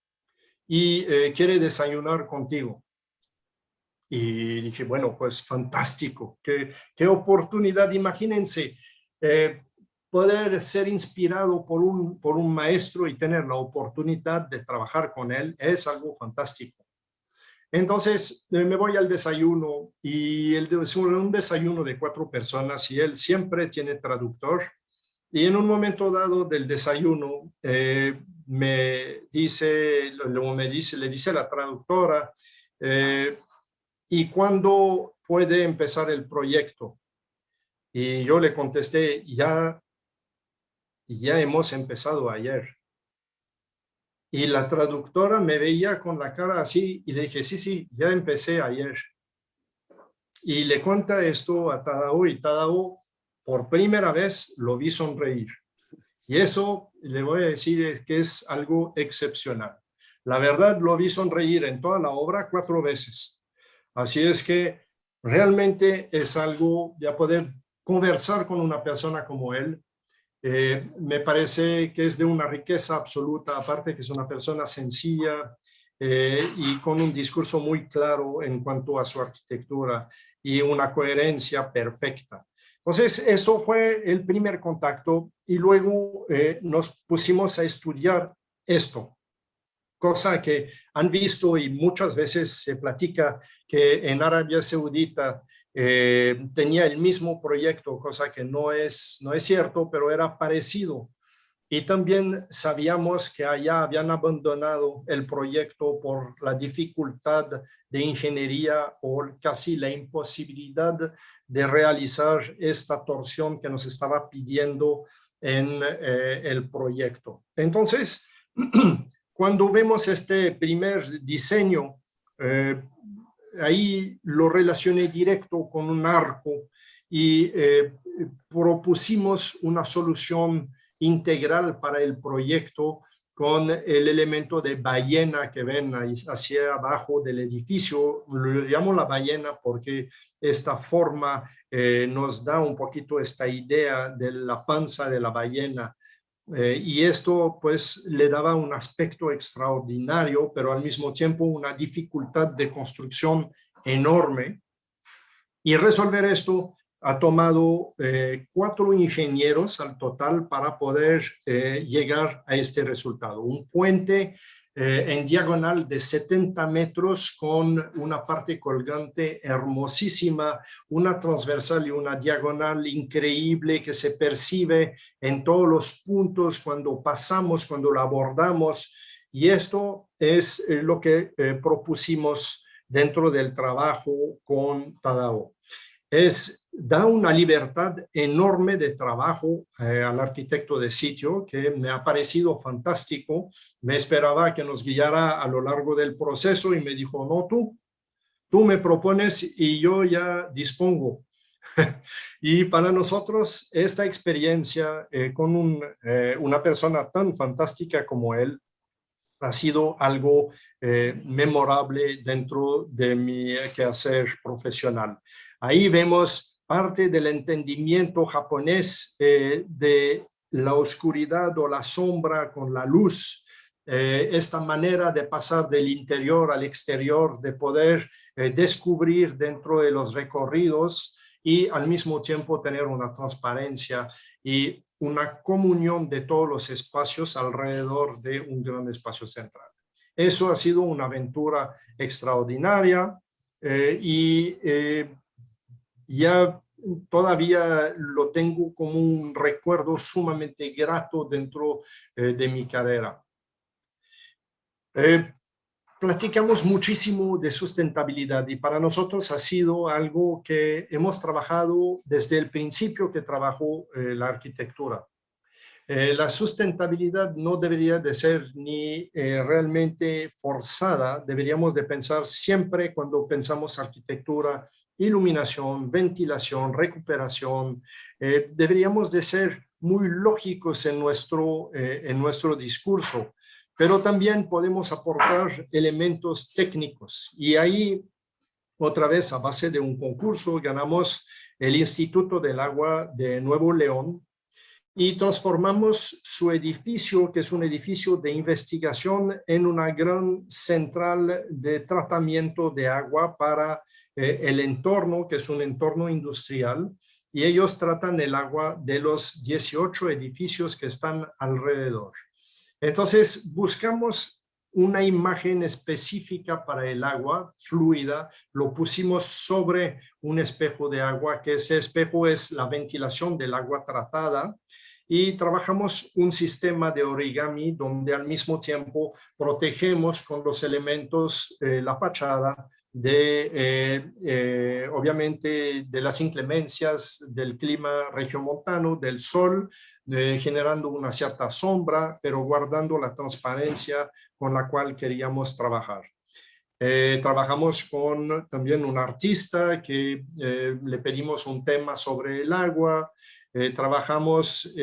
y quiere desayunar contigo. Y dije, bueno, pues fantástico, qué oportunidad, imagínense, poder ser inspirado por un maestro y tener la oportunidad de trabajar con él es algo fantástico. Entonces me voy al desayuno y es un desayuno de 4 personas y él siempre tiene traductor. Y en un momento dado del desayuno le dice la traductora, ¿y cuándo puede empezar el proyecto? Y yo le contesté, ya hemos empezado ayer. Y la traductora me veía con la cara así y le dije, sí, ya empecé ayer. Y le cuenta esto a Tadao y Tadao por primera vez lo vi sonreír. Y eso le voy a decir que es algo excepcional. La verdad lo vi sonreír en toda la obra 4 veces. Así es que realmente es algo de poder conversar con una persona como él. Me parece que es de una riqueza absoluta, aparte que es una persona sencilla y con un discurso muy claro en cuanto a su arquitectura y una coherencia perfecta. Entonces, eso fue el primer contacto y luego nos pusimos a estudiar esto, cosa que han visto y muchas veces se platica que en Arabia Saudita tenía el mismo proyecto, cosa que no es cierto, pero era parecido. Y también sabíamos que allá habían abandonado el proyecto por la dificultad de ingeniería o casi la imposibilidad de realizar esta torsión que nos estaba pidiendo en el proyecto. Entonces, cuando vemos este primer diseño, ahí lo relacioné directo con un arco y propusimos una solución integral para el proyecto con el elemento de ballena que ven ahí hacia abajo del edificio. Lo llamo la ballena porque esta forma nos da un poquito esta idea de la panza de la ballena. Y esto pues le daba un aspecto extraordinario, pero al mismo tiempo una dificultad de construcción enorme. Y resolver esto ha tomado 4 ingenieros al total para poder llegar a este resultado. Un puente en diagonal de 70 metros con una parte colgante hermosísima, una transversal y una diagonal increíble que se percibe en todos los puntos cuando pasamos, cuando la abordamos. Y esto es lo que propusimos dentro del trabajo con Tadao. Da una libertad enorme de trabajo al arquitecto de sitio, que me ha parecido fantástico. Me esperaba que nos guiara a lo largo del proceso y me dijo, no, tú me propones y yo ya dispongo. Y para nosotros esta experiencia con una persona tan fantástica como él ha sido algo memorable dentro de mi quehacer profesional. Ahí vemos parte del entendimiento japonés de la oscuridad o la sombra con la luz, esta manera de pasar del interior al exterior, de poder descubrir dentro de los recorridos y al mismo tiempo tener una transparencia y una comunión de todos los espacios alrededor de un gran espacio central. Eso ha sido una aventura extraordinaria ya todavía lo tengo como un recuerdo sumamente grato dentro de mi carrera. Platicamos muchísimo de sustentabilidad y para nosotros ha sido algo que hemos trabajado desde el principio que trabajó la arquitectura. La sustentabilidad no debería de ser ni realmente forzada, deberíamos de pensar siempre cuando pensamos arquitectura, iluminación, ventilación, recuperación, deberíamos de ser muy lógicos en nuestro discurso, pero también podemos aportar elementos técnicos y ahí otra vez a base de un concurso ganamos el Instituto del Agua de Nuevo León y transformamos su edificio, que es un edificio de investigación, en una gran central de tratamiento de agua para el entorno, que es un entorno industrial, y ellos tratan el agua de los 18 edificios que están alrededor. Entonces, buscamos una imagen específica para el agua fluida, lo pusimos sobre un espejo de agua, que ese espejo es la ventilación del agua tratada, y trabajamos un sistema de origami donde al mismo tiempo protegemos con los elementos la fachada obviamente de las inclemencias del clima regiomontano, del sol, generando una cierta sombra, pero guardando la transparencia con la cual queríamos trabajar. Trabajamos con también un artista que le pedimos un tema sobre el agua. Trabajamos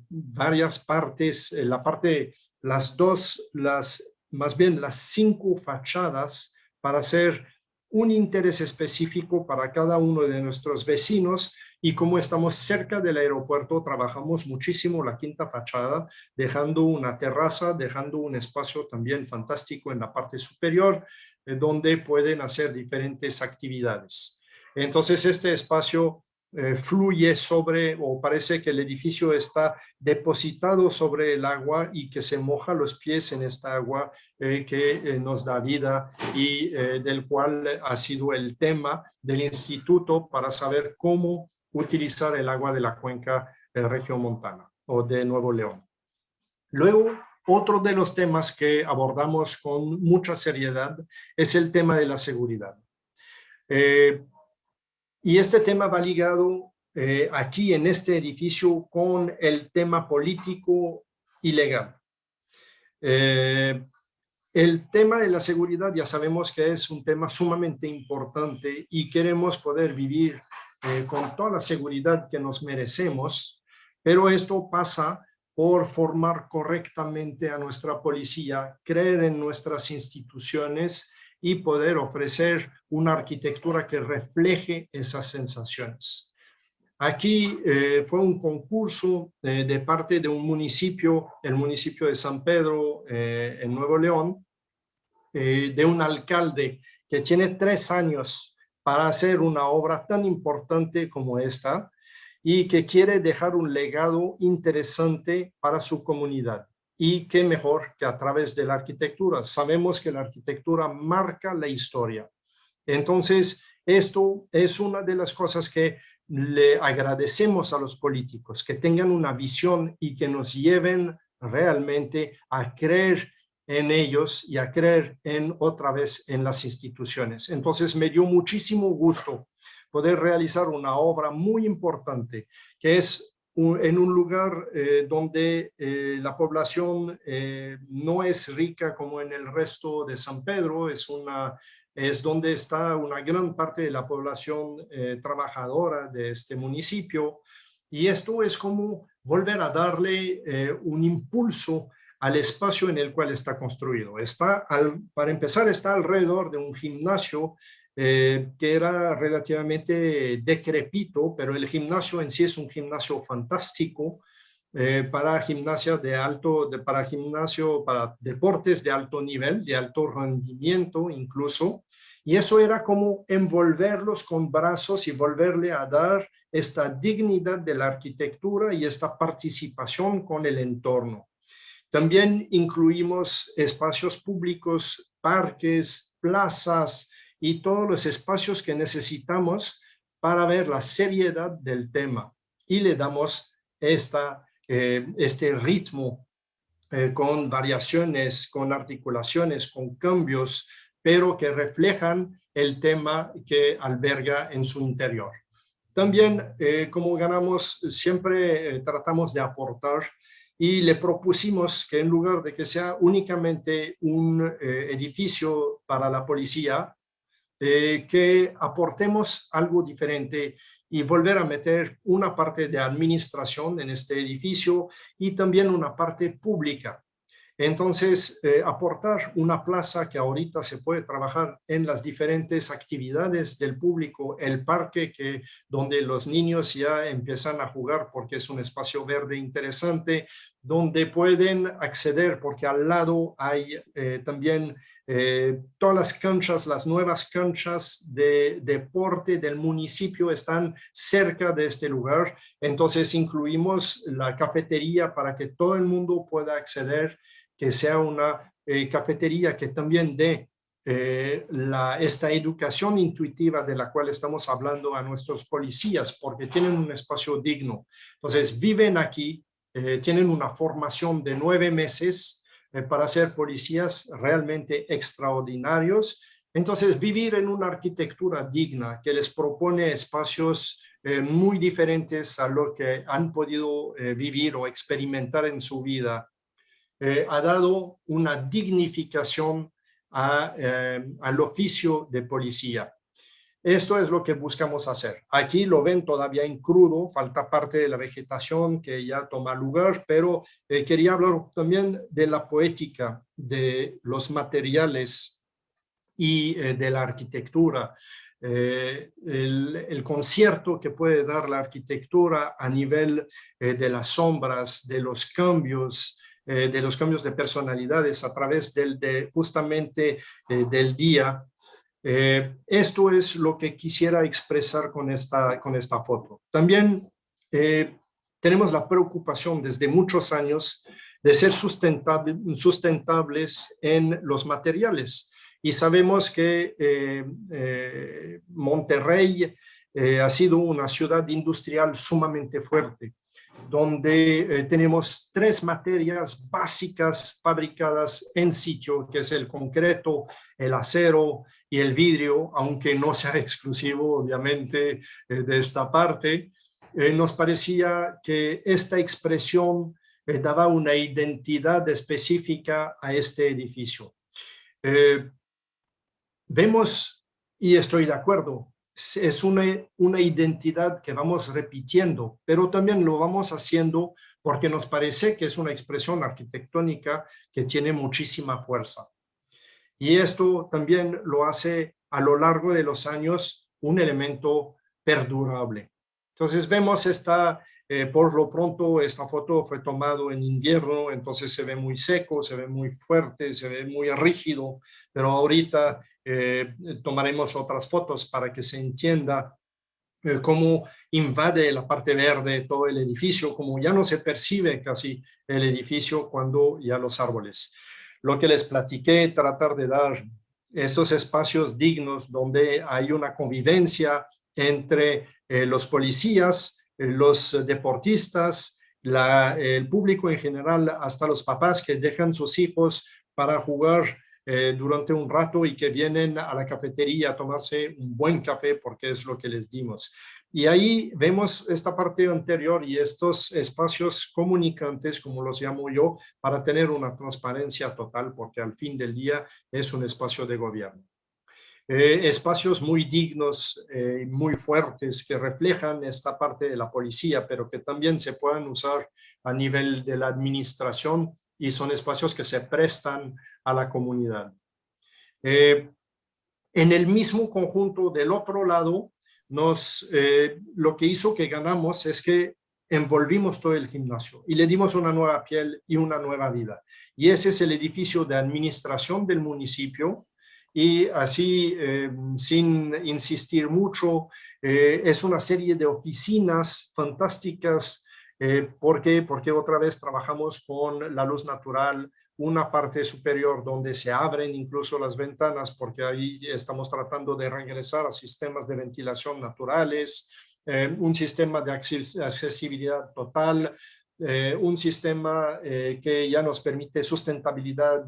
varias partes, más bien las 5 fachadas para hacer un interés específico para cada uno de nuestros vecinos, y como estamos cerca del aeropuerto, trabajamos muchísimo la 5ª fachada, dejando una terraza, dejando un espacio también fantástico en la parte superior, donde pueden hacer diferentes actividades. Entonces, este espacio fluye sobre, o parece que el edificio está depositado sobre el agua y que se moja los pies en esta agua que nos da vida y del cual ha sido el tema del instituto para saber cómo utilizar el agua de la cuenca regiomontana o de Nuevo León. Luego, otro de los temas que abordamos con mucha seriedad es el tema de la seguridad. Y este tema va ligado aquí en este edificio con el tema político y legal. El tema de la seguridad ya sabemos que es un tema sumamente importante y queremos poder vivir con toda la seguridad que nos merecemos, pero esto pasa por formar correctamente a nuestra policía, creer en nuestras instituciones y poder ofrecer una arquitectura que refleje esas sensaciones. Aquí fue un concurso de parte de un municipio, el municipio de San Pedro, en Nuevo León, de un alcalde que tiene 3 años para hacer una obra tan importante como esta y que quiere dejar un legado interesante para su comunidad. Y qué mejor que a través de la arquitectura. Sabemos que la arquitectura marca la historia. Entonces, esto es una de las cosas que le agradecemos a los políticos, que tengan una visión y que nos lleven realmente a creer en ellos y a creer otra vez en las instituciones. Entonces, me dio muchísimo gusto poder realizar una obra muy importante, que es en un lugar donde la población no es rica como en el resto de San Pedro, es donde está una gran parte de la población trabajadora de este municipio, y esto es como volver a darle un impulso al espacio en el cual está construido. Para empezar, está alrededor de un gimnasio que era relativamente decrépito, pero el gimnasio en sí es un gimnasio fantástico para para deportes de alto nivel, de alto rendimiento incluso, y eso era como envolverlos con brazos y volverle a dar esta dignidad de la arquitectura y esta participación con el entorno. También incluimos espacios públicos, parques, plazas y todos los espacios que necesitamos para ver la seriedad del tema, y le damos este ritmo con variaciones, con articulaciones, con cambios, pero que reflejan el tema que alberga en su interior. También, como ganamos, siempre tratamos de aportar, y le propusimos que en lugar de que sea únicamente un edificio para la policía, que aportemos algo diferente y volver a meter una parte de administración en este edificio y también una parte pública. Entonces, aportar una plaza que ahorita se puede trabajar en las diferentes actividades del público, el parque donde los niños ya empiezan a jugar porque es un espacio verde interesante, donde pueden acceder porque al lado hay también todas las canchas, las nuevas canchas de deporte del municipio están cerca de este lugar. Entonces incluimos la cafetería para que todo el mundo pueda acceder, que sea una cafetería que también dé esta educación intuitiva de la cual estamos hablando a nuestros policías, porque tienen un espacio digno. Entonces viven aquí, tienen una formación de 9 meses para ser policías realmente extraordinarios. Entonces vivir en una arquitectura digna que les propone espacios muy diferentes a lo que han podido vivir o experimentar en su vida, ha dado una dignificación al oficio de policía. Esto es lo que buscamos hacer. Aquí lo ven todavía en crudo, falta parte de la vegetación que ya toma lugar, pero quería hablar también de la poética, de los materiales y de la arquitectura. El concierto que puede dar la arquitectura a nivel de las sombras, de los cambios de personalidades a través justamente del día. Esto es lo que quisiera expresar con esta foto. También tenemos la preocupación desde muchos años de ser sustentables en los materiales. Y sabemos que Monterrey ha sido una ciudad industrial sumamente fuerte, donde tenemos 3 materias básicas fabricadas en sitio, que es el concreto, el acero y el vidrio, aunque no sea exclusivo, obviamente, de esta parte. Nos parecía que esta expresión daba una identidad específica a este edificio. Vemos, y estoy de acuerdo, es una identidad que vamos repitiendo, pero también lo vamos haciendo porque nos parece que es una expresión arquitectónica que tiene muchísima fuerza. Y esto también lo hace a lo largo de los años un elemento perdurable. Entonces vemos por lo pronto esta foto fue tomada en invierno, entonces se ve muy seco, se ve muy fuerte, se ve muy rígido, pero ahorita tomaremos otras fotos para que se entienda cómo invade la parte verde todo el edificio, como ya no se percibe casi el edificio cuando ya los árboles. Lo que les platiqué, tratar de dar estos espacios dignos donde hay una convivencia entre los policías, los deportistas, el público en general, hasta los papás que dejan sus hijos para jugar durante un rato y que vienen a la cafetería a tomarse un buen café porque es lo que les dimos. Y ahí vemos esta parte anterior y estos espacios comunicantes, como los llamo yo, para tener una transparencia total, porque al fin del día es un espacio de gobierno. Espacios muy dignos, muy fuertes, que reflejan esta parte de la policía, pero que también se pueden usar a nivel de la administración y son espacios que se prestan a la comunidad. En el mismo conjunto del otro lado, lo que hizo que ganamos es que envolvimos todo el gimnasio y le dimos una nueva piel y una nueva vida. Y ese es el edificio de administración del municipio. Y así, sin insistir mucho, es una serie de oficinas fantásticas. ¿Por qué? Porque otra vez trabajamos con la luz natural, una parte superior donde se abren incluso las ventanas, porque ahí estamos tratando de regresar a sistemas de ventilación naturales, un sistema de accesibilidad total, un sistema que ya nos permite sustentabilidad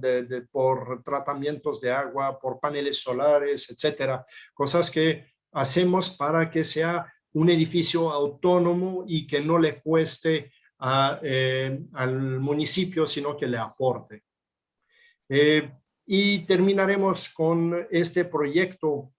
por tratamientos de agua, por paneles solares, etcétera. Cosas que hacemos para que sea un edificio autónomo y que no le cueste al municipio, sino que le aporte. Y terminaremos con este proyecto,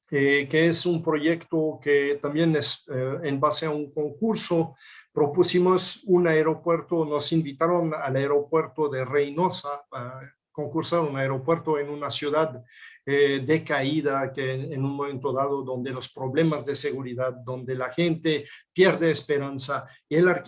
que es un proyecto que también es en base a un concurso. Propusimos un aeropuerto, nos invitaron al aeropuerto de Reynosa a concursar un aeropuerto en una ciudad decaída, que en un momento dado donde los problemas de seguridad, donde la gente pierde esperanza, y la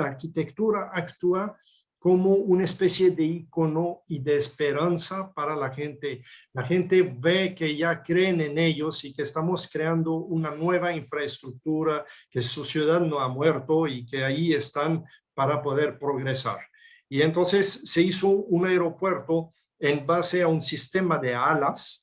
arquitectura actúa como una especie de icono y de esperanza para la gente. La gente ve que ya creen en ellos y que estamos creando una nueva infraestructura, que su ciudad no ha muerto y que ahí están para poder progresar. Y entonces se hizo un aeropuerto en base a un sistema de alas,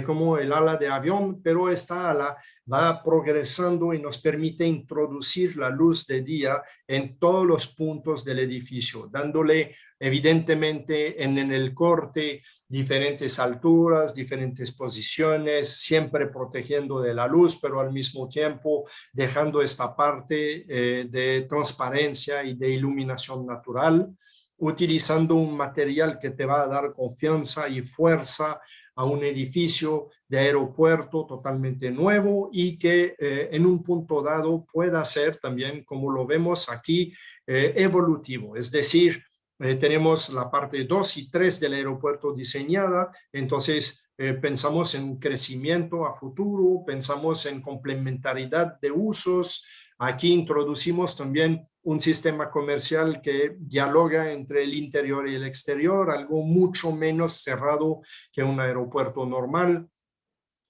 como el ala de avión, pero esta ala va progresando y nos permite introducir la luz de día en todos los puntos del edificio, dándole evidentemente en el corte diferentes alturas, diferentes posiciones, siempre protegiendo de la luz, pero al mismo tiempo dejando esta parte de transparencia y de iluminación natural, utilizando un material que te va a dar confianza y fuerza a un edificio de aeropuerto totalmente nuevo y que en un punto dado pueda ser también, como lo vemos aquí, evolutivo. Es decir, tenemos la parte 2 y 3 del aeropuerto diseñada, entonces pensamos en crecimiento a futuro, pensamos en complementariedad de usos. Aquí introducimos también un sistema comercial que dialoga entre el interior y el exterior, algo mucho menos cerrado que un aeropuerto normal,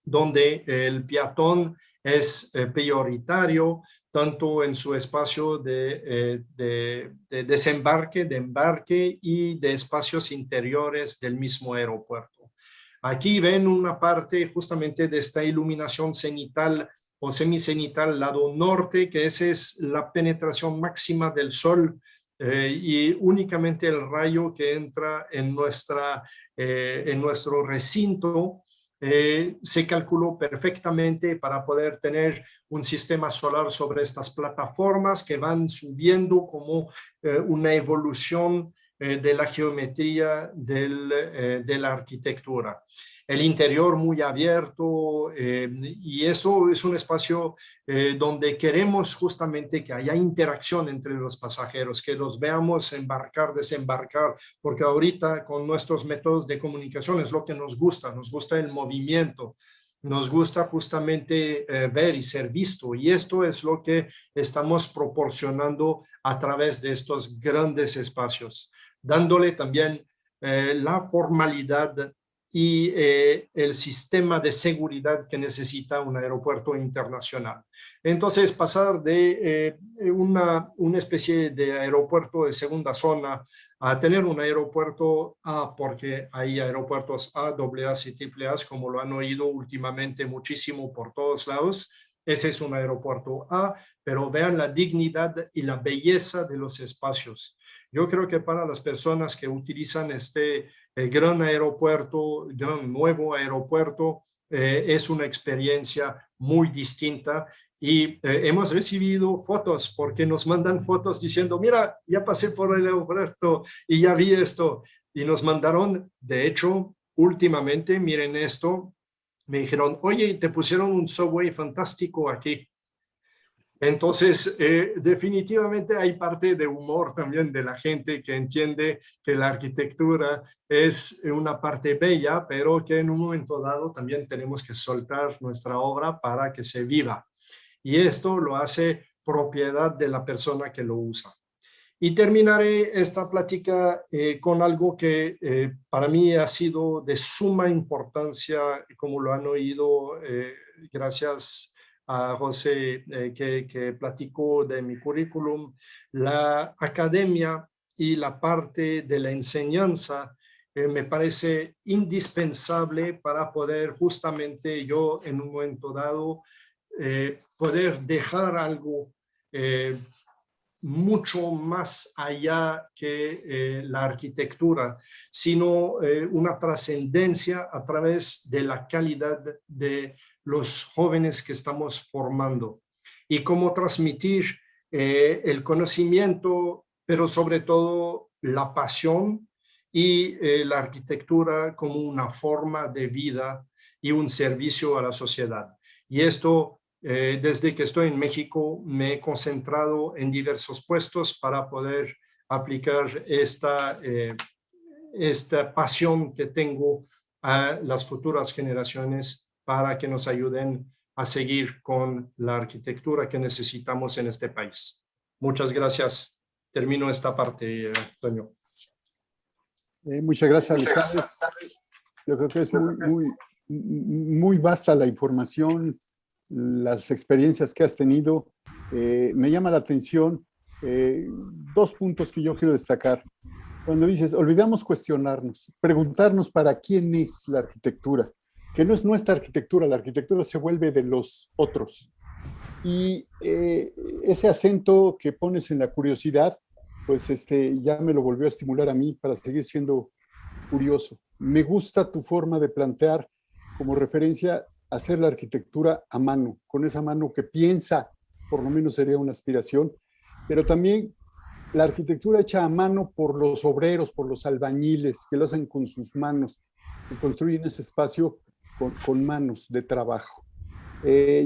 donde el peatón es prioritario, tanto en su espacio de desembarque, de embarque y de espacios interiores del mismo aeropuerto. Aquí ven una parte justamente de esta iluminación cenital o semicenital lado norte, que esa es la penetración máxima del sol y únicamente el rayo que entra en nuestro recinto se calculó perfectamente para poder tener un sistema solar sobre estas plataformas que van subiendo como una evolución de la geometría de la arquitectura. El interior muy abierto, y eso es un espacio donde queremos justamente que haya interacción entre los pasajeros, que los veamos embarcar, desembarcar, porque ahorita con nuestros métodos de comunicación es lo que nos gusta el movimiento, nos gusta justamente ver y ser visto, y esto es lo que estamos proporcionando a través de estos grandes espacios, dándole también la formalidad y el sistema de seguridad que necesita un aeropuerto internacional. Entonces, pasar de una especie de aeropuerto de segunda zona a tener un aeropuerto A, porque hay aeropuertos A, AA y AAA, como lo han oído últimamente muchísimo por todos lados. Ese es un aeropuerto A, pero vean la dignidad y la belleza de los espacios. Yo creo que para las personas que utilizan este gran aeropuerto, gran nuevo aeropuerto, es una experiencia muy distinta. Y hemos recibido fotos, porque nos mandan fotos diciendo, mira, ya pasé por el aeropuerto y ya vi esto. Y nos mandaron, de hecho, últimamente, miren esto, me dijeron, oye, te pusieron un subway fantástico aquí. Entonces, definitivamente hay parte de humor también de la gente que entiende que la arquitectura es una parte bella, pero que en un momento dado también tenemos que soltar nuestra obra para que se viva. Y esto lo hace propiedad de la persona que lo usa. Y terminaré esta plática con algo que para mí ha sido de suma importancia, como lo han oído, gracias a José, que platicó de mi currículum. La academia y la parte de la enseñanza me parece indispensable para poder justamente yo en un momento dado poder dejar algo mucho más allá que la arquitectura, sino una trascendencia a través de la calidad de los jóvenes que estamos formando y cómo transmitir el conocimiento, pero sobre todo la pasión y la arquitectura como una forma de vida y un servicio a la sociedad. Y esto, desde que estoy en México, me he concentrado en diversos puestos para poder aplicar esta pasión que tengo a las futuras generaciones para que nos ayuden a seguir con la arquitectura que necesitamos en este país. Muchas gracias. Termino esta parte, Toño. Muchas gracias, Alessandro. Yo creo que es muy vasta la información, las experiencias que has tenido. Me llama la atención dos puntos que yo quiero destacar. Cuando dices, olvidamos cuestionarnos, preguntarnos para quién es la arquitectura, que no es nuestra arquitectura, la arquitectura se vuelve de los otros. Y ese acento que pones en la curiosidad, pues ya me lo volvió a estimular a mí para seguir siendo curioso. Me gusta tu forma de plantear como referencia hacer la arquitectura a mano, con esa mano que piensa, por lo menos sería una aspiración, pero también la arquitectura hecha a mano por los obreros, por los albañiles, que lo hacen con sus manos, que construyen ese espacio con manos de trabajo.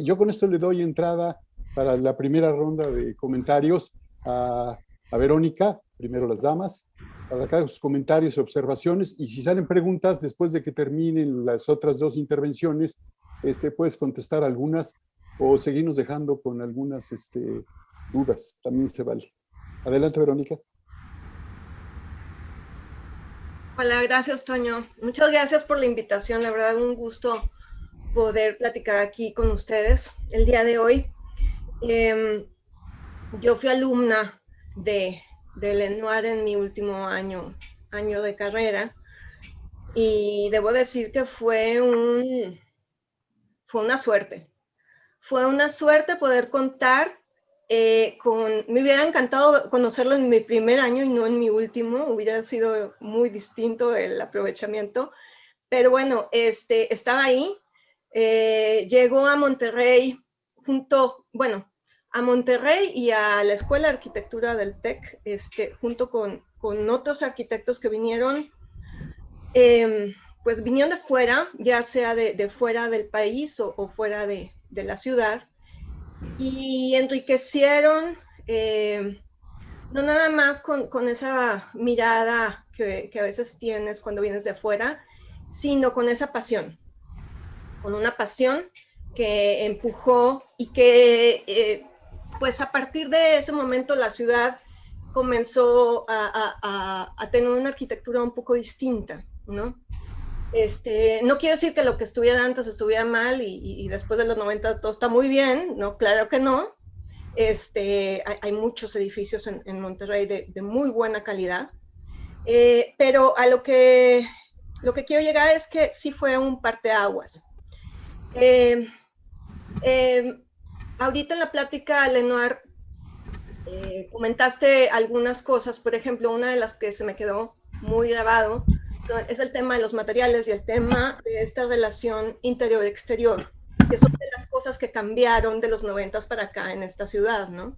Yo con esto le doy entrada para la primera ronda de comentarios a Verónica, primero las damas, para acá sus comentarios y observaciones, y si salen preguntas después de que terminen las otras dos intervenciones, puedes contestar algunas o seguirnos dejando con algunas dudas, también se vale. Adelante, Verónica. Hola, gracias, Toño. Muchas gracias por la invitación. La verdad, un gusto poder platicar aquí con ustedes el día de hoy. Yo fui alumna de Lenoir en mi último año de carrera, y debo decir que fue una suerte. Fue una suerte poder contar me hubiera encantado conocerlo en mi primer año y no en mi último, hubiera sido muy distinto el aprovechamiento, pero bueno, estaba ahí, llegó a Monterrey a Monterrey y a la Escuela de Arquitectura del TEC, junto con otros arquitectos que vinieron, pues vinieron de fuera, ya sea de fuera del país o fuera de la ciudad, y enriquecieron, no nada más con esa mirada que a veces tienes cuando vienes de afuera, sino con esa pasión, con una pasión que empujó y que pues a partir de ese momento la ciudad comenzó a tener una arquitectura un poco distinta, ¿no? No quiero decir que lo que estuviera antes estuviera mal y después de los 90 todo está muy bien, ¿no? Claro que no. Hay muchos edificios en Monterrey de muy buena calidad, pero a lo que quiero llegar es que sí fue un parteaguas. Ahorita en la plática, Lenoir, comentaste algunas cosas. Por ejemplo, una de las que se me quedó muy grabado es el tema de los materiales y el tema de esta relación interior-exterior, que son de las cosas que cambiaron de los 90 para acá en esta ciudad, ¿no?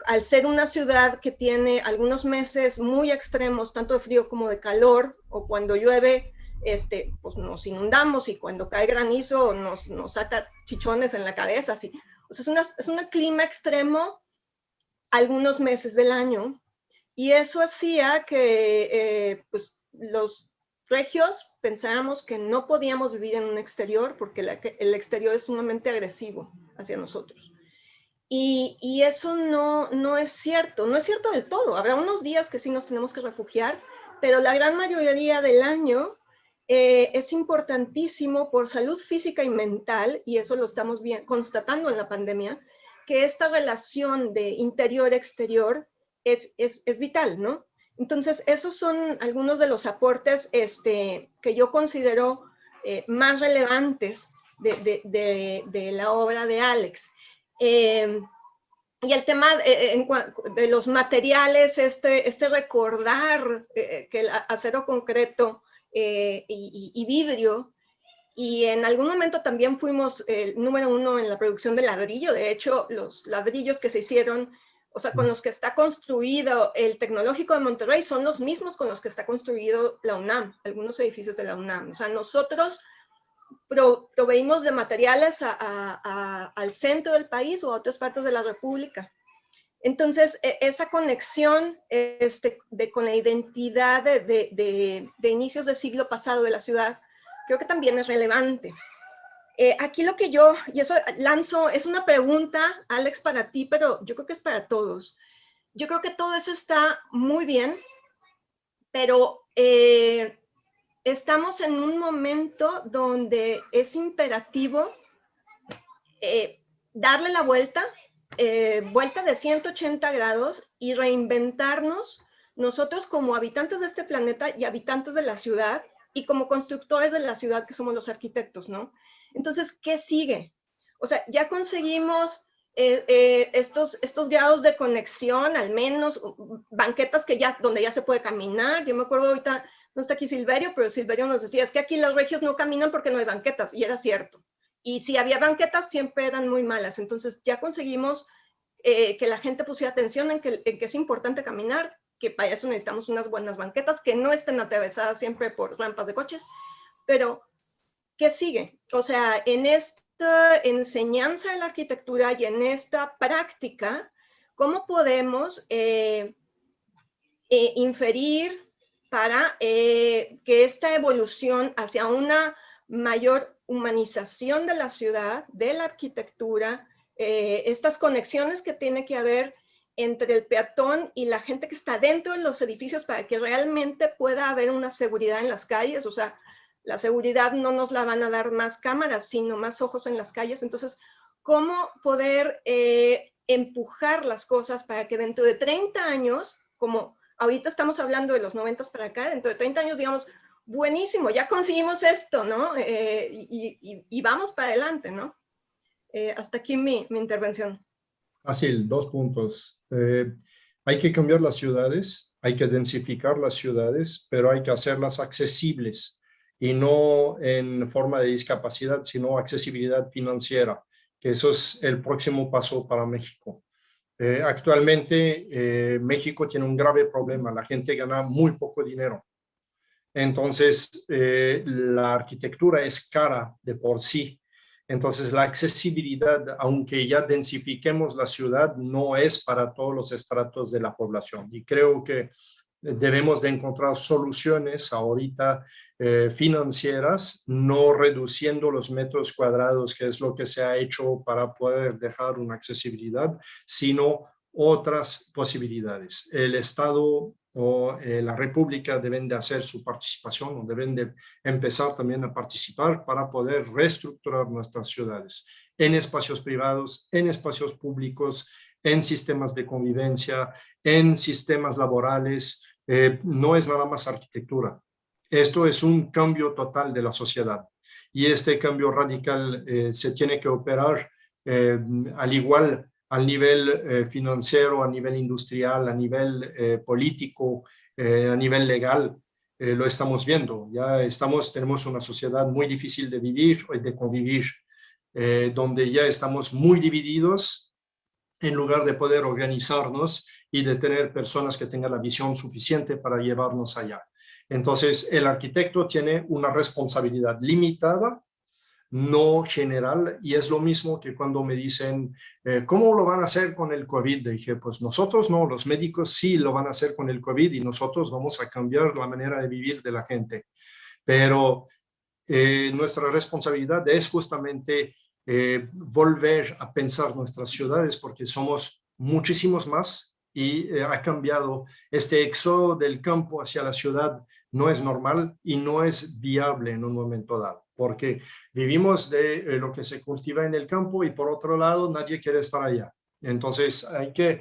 Al ser una ciudad que tiene algunos meses muy extremos, tanto de frío como de calor, o cuando llueve, pues nos inundamos, y cuando cae granizo nos saca chichones en la cabeza, así. O sea, es un clima extremo algunos meses del año, y eso hacía que pues los regios pensáramos que no podíamos vivir en un exterior porque el exterior es sumamente agresivo hacia nosotros. Y eso no es cierto, no es cierto del todo. Habrá unos días que sí nos tenemos que refugiar, pero la gran mayoría del año es importantísimo por salud física y mental, y eso lo estamos constatando en la pandemia, que esta relación de interior-exterior es vital, ¿no? Entonces, esos son algunos de los aportes que yo considero más relevantes de la obra de Alex. Y el tema de los materiales, recordar que el acero concreto y vidrio, y en algún momento también fuimos el número 1 en la producción de ladrillo. De hecho, los ladrillos que se hicieron, o sea, con los que está construido el Tecnológico de Monterrey, son los mismos con los que está construido la UNAM, algunos edificios de la UNAM. O sea, nosotros proveímos de materiales al centro del país o a otras partes de la República. Entonces, esa conexión con la identidad de inicios del siglo pasado de la ciudad, creo que también es relevante. Aquí lo que yo, y eso lanzo, es una pregunta, Alex, para ti, pero yo creo que es para todos. Yo creo que todo eso está muy bien, pero estamos en un momento donde es imperativo darle la vuelta de 180 grados y reinventarnos nosotros como habitantes de este planeta y habitantes de la ciudad, y como constructores de la ciudad que somos los arquitectos, ¿no? Entonces, ¿qué sigue? O sea, ya conseguimos estos grados de conexión, al menos banquetas donde ya se puede caminar. Yo me acuerdo ahorita, no está aquí Silverio, pero Silverio nos decía, es que aquí los regios no caminan porque no hay banquetas, y era cierto. Y si había banquetas, siempre eran muy malas. Entonces, ya conseguimos que la gente pusiera atención en que es importante caminar, que para eso necesitamos unas buenas banquetas que no estén atravesadas siempre por rampas de coches. Pero, ¿qué sigue? O sea, en esta enseñanza de la arquitectura y en esta práctica, ¿cómo podemos inferir para que esta evolución hacia una mayor humanización de la ciudad, de la arquitectura, estas conexiones que tiene que haber entre el peatón y la gente que está dentro de los edificios para que realmente pueda haber una seguridad en las calles? O sea, la seguridad no nos la van a dar más cámaras, sino más ojos en las calles. Entonces, ¿cómo poder empujar las cosas para que dentro de 30 años, como ahorita estamos hablando de los 90 para acá, dentro de 30 años digamos, buenísimo, ya conseguimos esto, ¿no? Y vamos para adelante, ¿no? Hasta aquí mi intervención. Fácil, 2 puntos. Hay que cambiar las ciudades, hay que densificar las ciudades, pero hay que hacerlas accesibles, y no en forma de discapacidad, sino accesibilidad financiera. que eso es el próximo paso para México. Actualmente México tiene un grave problema, la gente gana muy poco dinero. Entonces, la arquitectura es cara de por sí. Entonces, la accesibilidad, aunque ya densifiquemos la ciudad, no es para todos los estratos de la población. Y creo que debemos de encontrar soluciones ahorita financieras, no reduciendo los metros cuadrados, que es lo que se ha hecho para poder dejar una accesibilidad, sino otras posibilidades. El Estado o la República deben de hacer su participación o deben de empezar también a participar para poder reestructurar nuestras ciudades en espacios privados, en espacios públicos, en sistemas de convivencia, en sistemas laborales. No es nada más arquitectura. Esto es un cambio total de la sociedad y este cambio radical se tiene que operar al igual al nivel financiero, a nivel industrial, a nivel político, a nivel legal. Lo estamos viendo. Ya tenemos una sociedad muy difícil de vivir y de convivir, donde ya estamos muy divididos en lugar de poder organizarnos y de tener personas que tengan la visión suficiente para llevarnos allá. Entonces, el arquitecto tiene una responsabilidad limitada, no general, y es lo mismo que cuando me dicen, ¿cómo lo van a hacer con el COVID? Dije, pues nosotros no, los médicos sí lo van a hacer con el COVID y nosotros vamos a cambiar la manera de vivir de la gente. Pero nuestra responsabilidad es justamente volver a pensar nuestras ciudades porque somos muchísimos más y ha cambiado. Este éxodo del campo hacia la ciudad no es normal y no es viable en un momento dado, porque vivimos de lo que se cultiva en el campo y por otro lado nadie quiere estar allá. Entonces hay que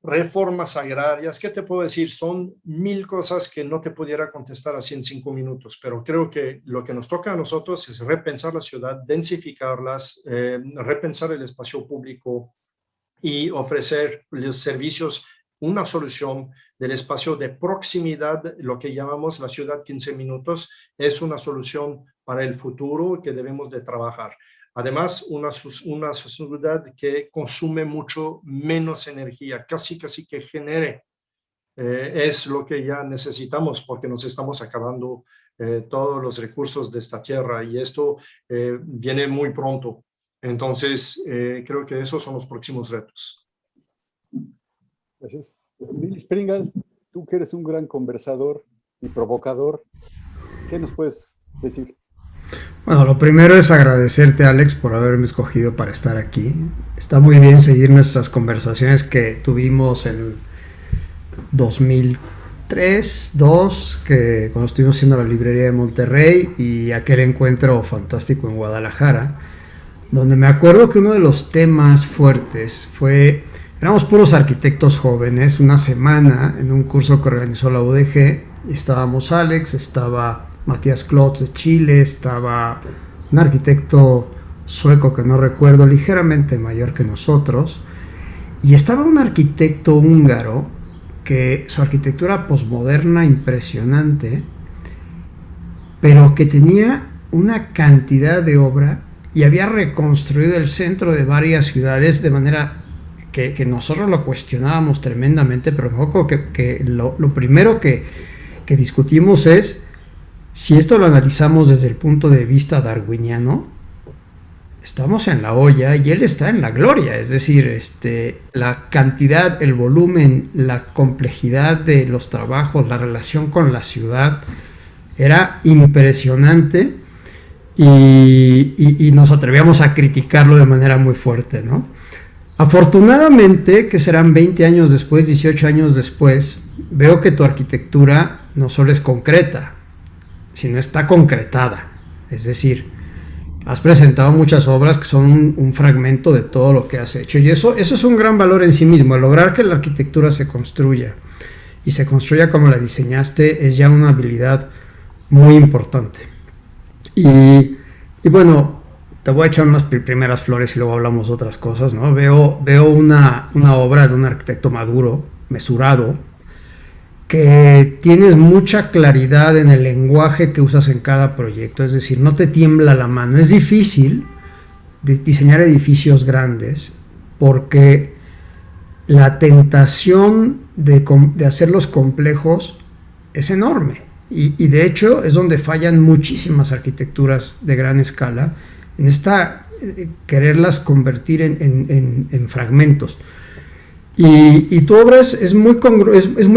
reformas agrarias, ¿qué te puedo decir? Son 1000 cosas que no te pudiera contestar así en 5 minutos, pero creo que lo que nos toca a nosotros es repensar la ciudad, densificarlas, repensar el espacio público y ofrecer los servicios, una solución del espacio de proximidad, lo que llamamos la ciudad 15 minutos, es una solución para el futuro que debemos de trabajar. Además, una ciudad que consume mucho menos energía, casi que genere, es lo que ya necesitamos porque nos estamos acabando todos los recursos de esta tierra y esto viene muy pronto. Entonces, creo que esos son los próximos retos. Gracias. Lili Springal, tú que eres un gran conversador y provocador, ¿qué nos puedes decir? Bueno, lo primero es agradecerte, Alex, por haberme escogido para estar aquí. Está muy bien seguir nuestras conversaciones que tuvimos en 2003, 2002, que cuando estuvimos haciendo la librería de Monterrey y aquel encuentro fantástico en Guadalajara, donde me acuerdo que uno de los temas fuertes fue, éramos puros arquitectos jóvenes, una semana en un curso que organizó la UDG, y estábamos Alex, estaba Matías Klotz de Chile, estaba un arquitecto sueco que no recuerdo, ligeramente mayor que nosotros, y estaba un arquitecto húngaro que su arquitectura posmoderna impresionante, pero que tenía una cantidad de obra y había reconstruido el centro de varias ciudades de manera que nosotros lo cuestionábamos tremendamente, pero me acuerdo que lo primero que discutimos es si esto lo analizamos desde el punto de vista darwiniano, estamos en la olla y él está en la gloria, es decir, la cantidad, el volumen, la complejidad de los trabajos, la relación con la ciudad era impresionante y nos atrevíamos a criticarlo de manera muy fuerte, ¿no? Afortunadamente, que serán 20 años después, 18 años después, veo que tu arquitectura no solo es concreta, sino está concretada. Es decir, has presentado muchas obras que son un fragmento de todo lo que has hecho. Y eso es un gran valor en sí mismo. El lograr que la arquitectura se construya y se construya como la diseñaste es ya una habilidad muy importante. Y bueno, te voy a echar unas primeras flores y luego hablamos de otras cosas, ¿no? Veo una obra de un arquitecto maduro, mesurado, que tienes mucha claridad en el lenguaje que usas en cada proyecto, es decir, no te tiembla la mano. Es difícil diseñar edificios grandes, porque la tentación de hacerlos complejos es enorme. Y de hecho es donde fallan muchísimas arquitecturas de gran escala, en esta quererlas convertir en fragmentos. Y tu obra es muy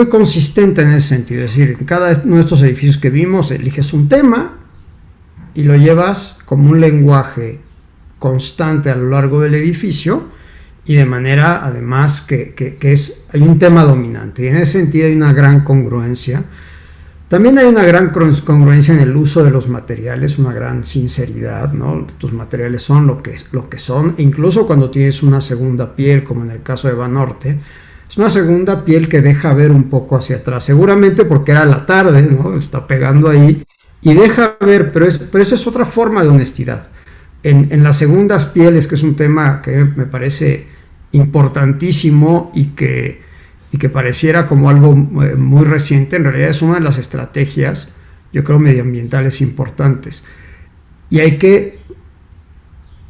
consistente en ese sentido. Es decir, en cada uno de estos edificios que vimos, eliges un tema y lo llevas como un lenguaje constante a lo largo del edificio, y de manera además que hay un tema dominante, y en ese sentido hay una gran congruencia. También hay una gran congruencia en el uso de los materiales, una gran sinceridad, ¿no? Tus materiales son lo que son, incluso cuando tienes una segunda piel, como en el caso de Banorte, es una segunda piel que deja ver un poco hacia atrás, seguramente porque era la tarde, ¿no? Está pegando ahí y deja ver, pero esa es otra forma de honestidad. En las segundas pieles, que es un tema que me parece importantísimo y que pareciera como algo muy reciente, en realidad es una de las estrategias, yo creo, medioambientales importantes. Y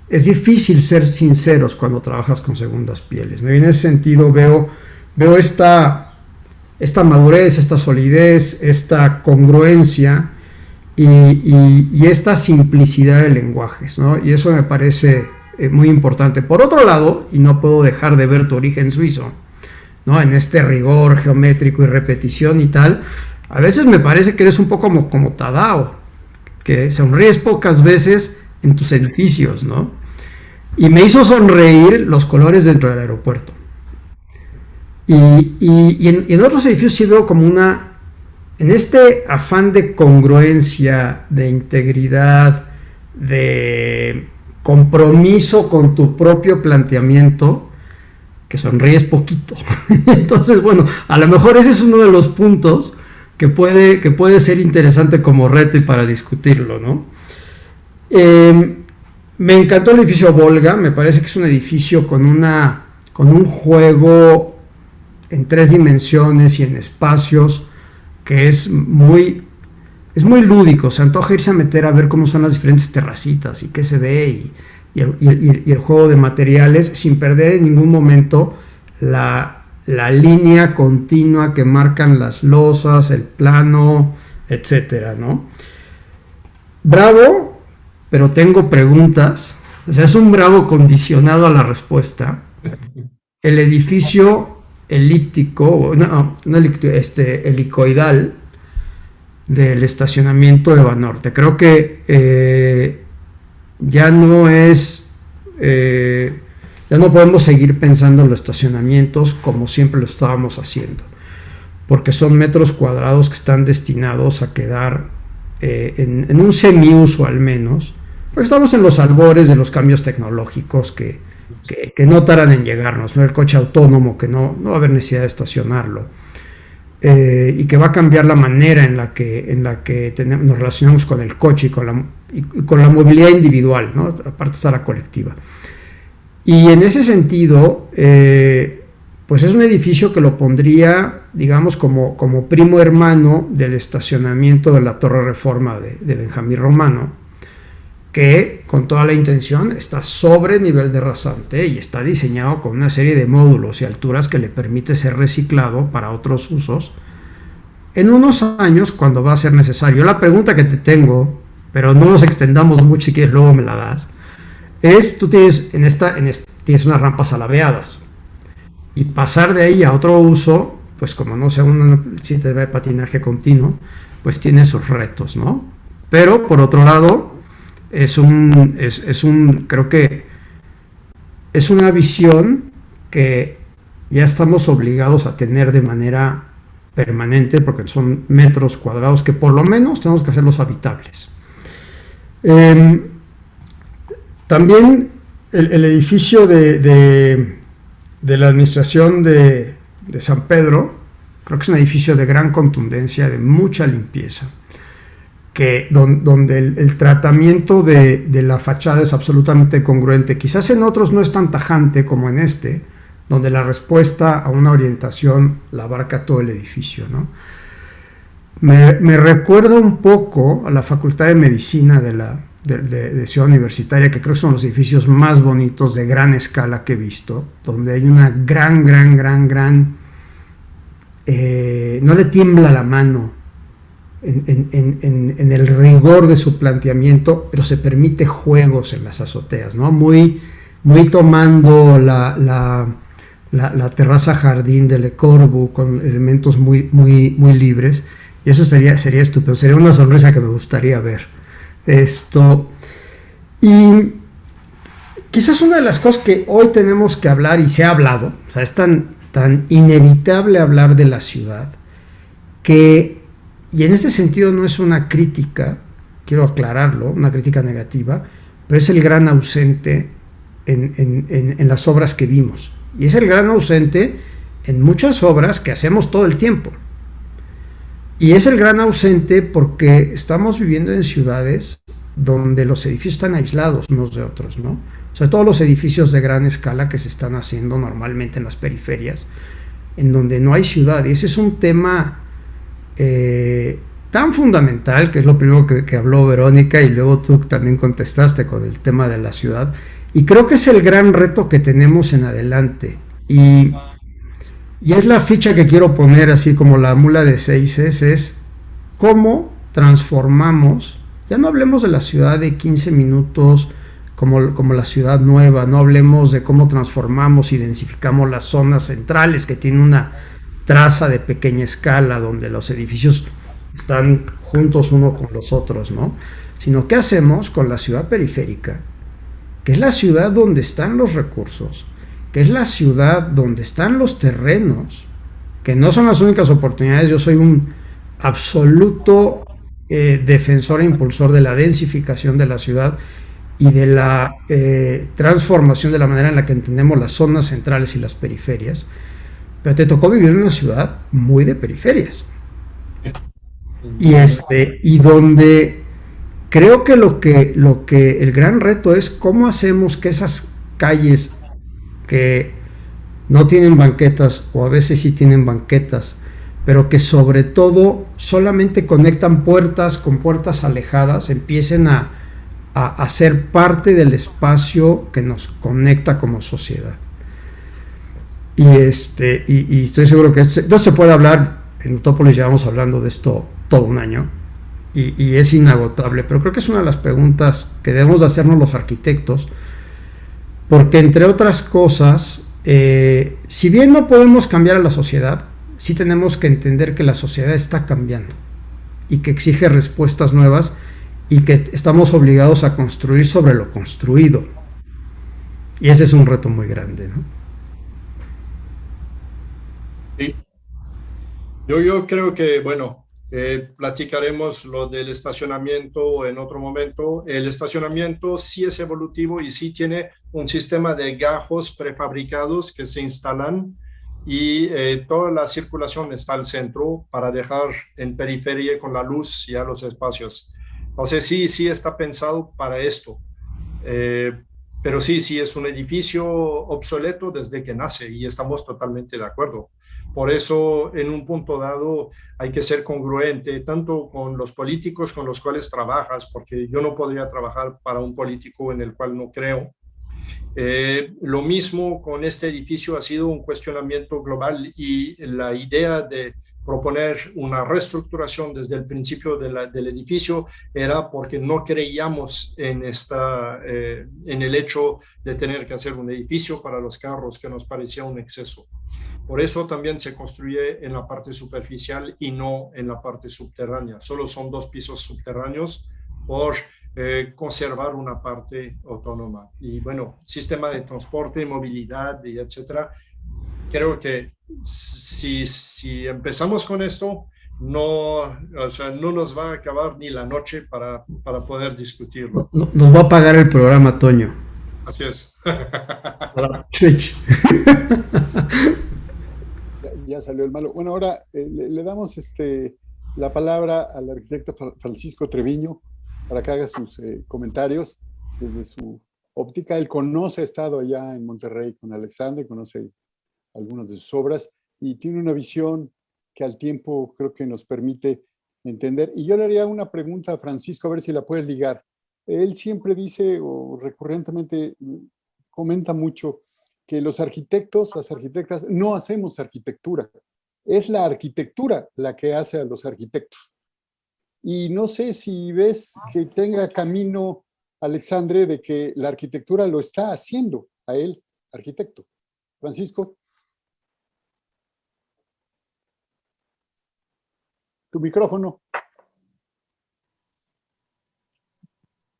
es difícil ser sinceros cuando trabajas con segundas pieles, ¿no? Y en ese sentido veo esta madurez, esta solidez, esta congruencia y esta simplicidad de lenguajes, ¿no? Y eso me parece muy importante. Por otro lado, y no puedo dejar de ver tu origen suizo, ¿no? En este rigor geométrico y repetición y tal, a veces me parece que eres un poco como Tadao, que sonríes pocas veces en tus edificios, ¿no? Y me hizo sonreír los colores dentro del aeropuerto. Y en otros edificios sí veo como en este afán de congruencia, de integridad, de compromiso con tu propio planteamiento, que sonríes poquito. Entonces, bueno, a lo mejor ese es uno de los puntos que puede ser interesante como reto y para discutirlo, ¿no? Me encantó el edificio Volga, me parece que es un edificio con un juego en 3 dimensiones y en espacios que es muy lúdico. Se antoja irse a meter a ver cómo son las diferentes terracitas y qué se ve y el juego de materiales, sin perder en ningún momento la línea continua que marcan las losas, el plano, etcétera, ¿no? Bravo, pero tengo preguntas. O sea, es un bravo condicionado a la respuesta. El edificio elíptico, helicoidal del estacionamiento de Banorte. Creo que ya no podemos seguir pensando en los estacionamientos como siempre lo estábamos haciendo, porque son metros cuadrados que están destinados a quedar en un semiuso al menos, porque estamos en los albores de los cambios tecnológicos que no tardan en llegarnos, ¿no? El coche autónomo, que no va a haber necesidad de estacionarlo, y que va a cambiar la manera en la que nos relacionamos con el coche y con la movilidad individual, ¿no? Aparte está la colectiva. Y en ese sentido, pues es un edificio que lo pondría, digamos, como primo hermano del estacionamiento de la Torre Reforma de Benjamín Romano, que con toda la intención está sobre nivel de rasante y está diseñado con una serie de módulos y alturas que le permite ser reciclado para otros usos en unos años cuando va a ser necesario. La pregunta que te tengo, pero no nos extendamos mucho, si quieres luego me la das, es, tú tienes tienes unas rampas alabeadas, y pasar de ahí a otro uso, pues como no sea un sistema de patinaje continuo, pues tiene sus retos, ¿no? Pero por otro lado, creo que es una visión que ya estamos obligados a tener de manera permanente, porque son metros cuadrados que por lo menos tenemos que hacerlos habitables. También el edificio de la administración de San Pedro, creo que es un edificio de gran contundencia, de mucha limpieza, donde el tratamiento de la fachada es absolutamente congruente. Quizás en otros no es tan tajante como en este, donde la respuesta a una orientación la abarca todo el edificio, ¿no? Me recuerda un poco a la Facultad de Medicina de de Ciudad Universitaria, que creo que son los edificios más bonitos de gran escala que he visto, donde hay una gran, no le tiembla la mano en el rigor de su planteamiento, pero se permite juegos en las azoteas, ¿no? Muy tomando la terraza jardín de Le Corbusier con elementos muy libres, y eso sería estupendo, sería una sonrisa que me gustaría ver. Y quizás una de las cosas que hoy tenemos que hablar, y se ha hablado, o sea, es tan inevitable hablar de la ciudad, y en ese sentido no es una crítica, quiero aclararlo, una crítica negativa, pero es el gran ausente en las obras que vimos. Y es el gran ausente en muchas obras que hacemos todo el tiempo. Y es el gran ausente porque estamos viviendo en ciudades donde los edificios están aislados unos de otros, ¿no? O sea, todos los edificios de gran escala que se están haciendo normalmente en las periferias, en donde no hay ciudad. Y ese es un tema tan fundamental, que es lo primero que habló Verónica, y luego tú también contestaste con el tema de la ciudad. Y creo que es el gran reto que tenemos en adelante. Y es la ficha que quiero poner, así como la mula de Seises, es cómo transformamos, ya no hablemos de la ciudad de 15 minutos como la ciudad nueva, no hablemos de cómo transformamos y densificamos las zonas centrales que tienen una traza de pequeña escala, donde los edificios están juntos uno con los otros, ¿no? Sino qué hacemos con la ciudad periférica, que es la ciudad donde están los recursos, que es la ciudad donde están los terrenos, que no son las únicas oportunidades. Yo soy un absoluto defensor e impulsor de la densificación de la ciudad y de la transformación de la manera en la que entendemos las zonas centrales y las periferias, pero te tocó vivir en una ciudad muy de periferias. Y donde creo que lo que el gran reto es cómo hacemos que esas calles que no tienen banquetas, o a veces sí tienen banquetas, pero que sobre todo solamente conectan puertas con puertas alejadas, empiecen a ser parte del espacio que nos conecta como sociedad. Y estoy seguro que no se puede hablar, en Utópolis llevamos hablando de esto todo un año, y es inagotable, pero creo que es una de las preguntas que debemos de hacernos los arquitectos, porque entre otras cosas, si bien no podemos cambiar a la sociedad, sí tenemos que entender que la sociedad está cambiando y que exige respuestas nuevas, y que estamos obligados a construir sobre lo construido, y ese es un reto muy grande, ¿no? Sí. Yo creo que, bueno, platicaremos lo del estacionamiento en otro momento. El estacionamiento sí es evolutivo y sí tiene un sistema de gajos prefabricados que se instalan, y toda la circulación está al centro para dejar en periferia con la luz ya los espacios. Entonces sí está pensado para esto. Pero sí es un edificio obsoleto desde que nace, y estamos totalmente de acuerdo. Por eso, en un punto dado, hay que ser congruente tanto con los políticos con los cuales trabajas, porque yo no podría trabajar para un político en el cual no creo. Lo mismo con este edificio, ha sido un cuestionamiento global, y la idea de proponer una reestructuración desde el principio del edificio era porque no creíamos en el hecho de tener que hacer un edificio para los carros, que nos parecía un exceso. Por eso también se construye en la parte superficial y no en la parte subterránea. Solo son 2 pisos subterráneos por conservar una parte autónoma. Y bueno, sistema de transporte, movilidad y etcétera. Creo que si empezamos con esto, no nos va a acabar ni la noche para poder discutirlo. Nos va a pagar el programa, Toño. Así es. Twitch. Ya salió el malo. Bueno, ahora le damos la palabra al arquitecto Francisco Treviño para que haga sus comentarios desde su óptica. Él conoce, ha estado allá en Monterrey con Alexandre, conoce algunas de sus obras y tiene una visión que al tiempo creo que nos permite entender. Y yo le haría una pregunta a Francisco, a ver si la puedes ligar. él siempre dice, o recurrentemente comenta mucho, que los arquitectos, las arquitectas, no hacemos arquitectura. Es la arquitectura la que hace a los arquitectos. Y no sé si ves que tenga camino, Alexandre, de que la arquitectura lo está haciendo a él, arquitecto. Francisco. Tu micrófono.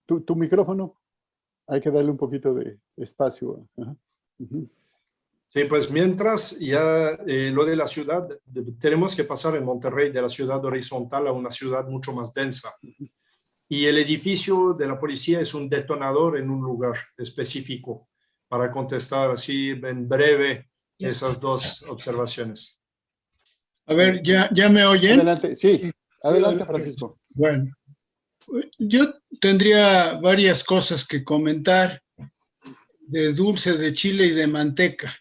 Tu micrófono. Hay que darle un poquito de espacio. Ajá. Uh-huh. Sí, pues mientras ya lo de la ciudad, tenemos que pasar en Monterrey de la ciudad horizontal a una ciudad mucho más densa. Y el edificio de la policía es un detonador en un lugar específico, para contestar así en breve esas dos observaciones. A ver, ¿ya me oyen? Adelante, sí. Adelante, Francisco. Bueno, yo tendría varias cosas que comentar de dulce de chile y de manteca.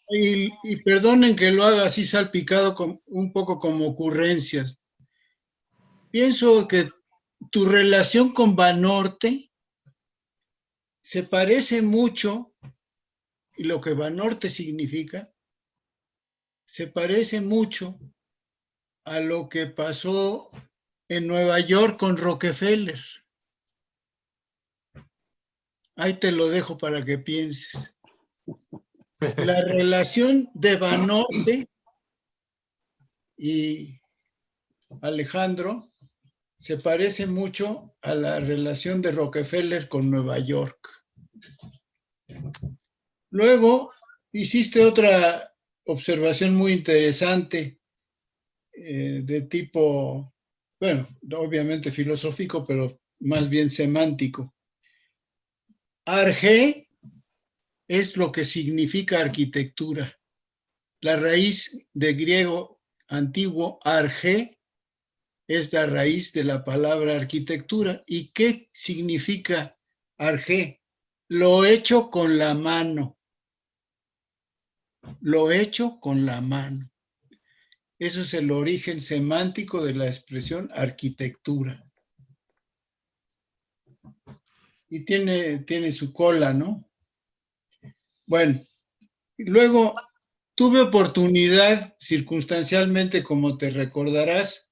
Y perdonen que lo haga así salpicado un poco como ocurrencias. Pienso que tu relación con Banorte se parece mucho, y lo que Banorte significa, se parece mucho a lo que pasó en Nueva York con Rockefeller. Ahí te lo dejo para que pienses. La relación de Banorte y Alejandro se parece mucho a la relación de Rockefeller con Nueva York. Luego hiciste otra observación muy interesante de tipo, bueno, obviamente filosófico, pero más bien semántico. Arge es lo que significa arquitectura. La raíz de griego antiguo arge es la raíz de la palabra arquitectura. ¿Y qué significa arge? Lo hecho con la mano. Lo hecho con la mano. Eso es el origen semántico de la expresión arquitectura. Y tiene su cola, ¿no? Bueno, luego tuve oportunidad, circunstancialmente, como te recordarás,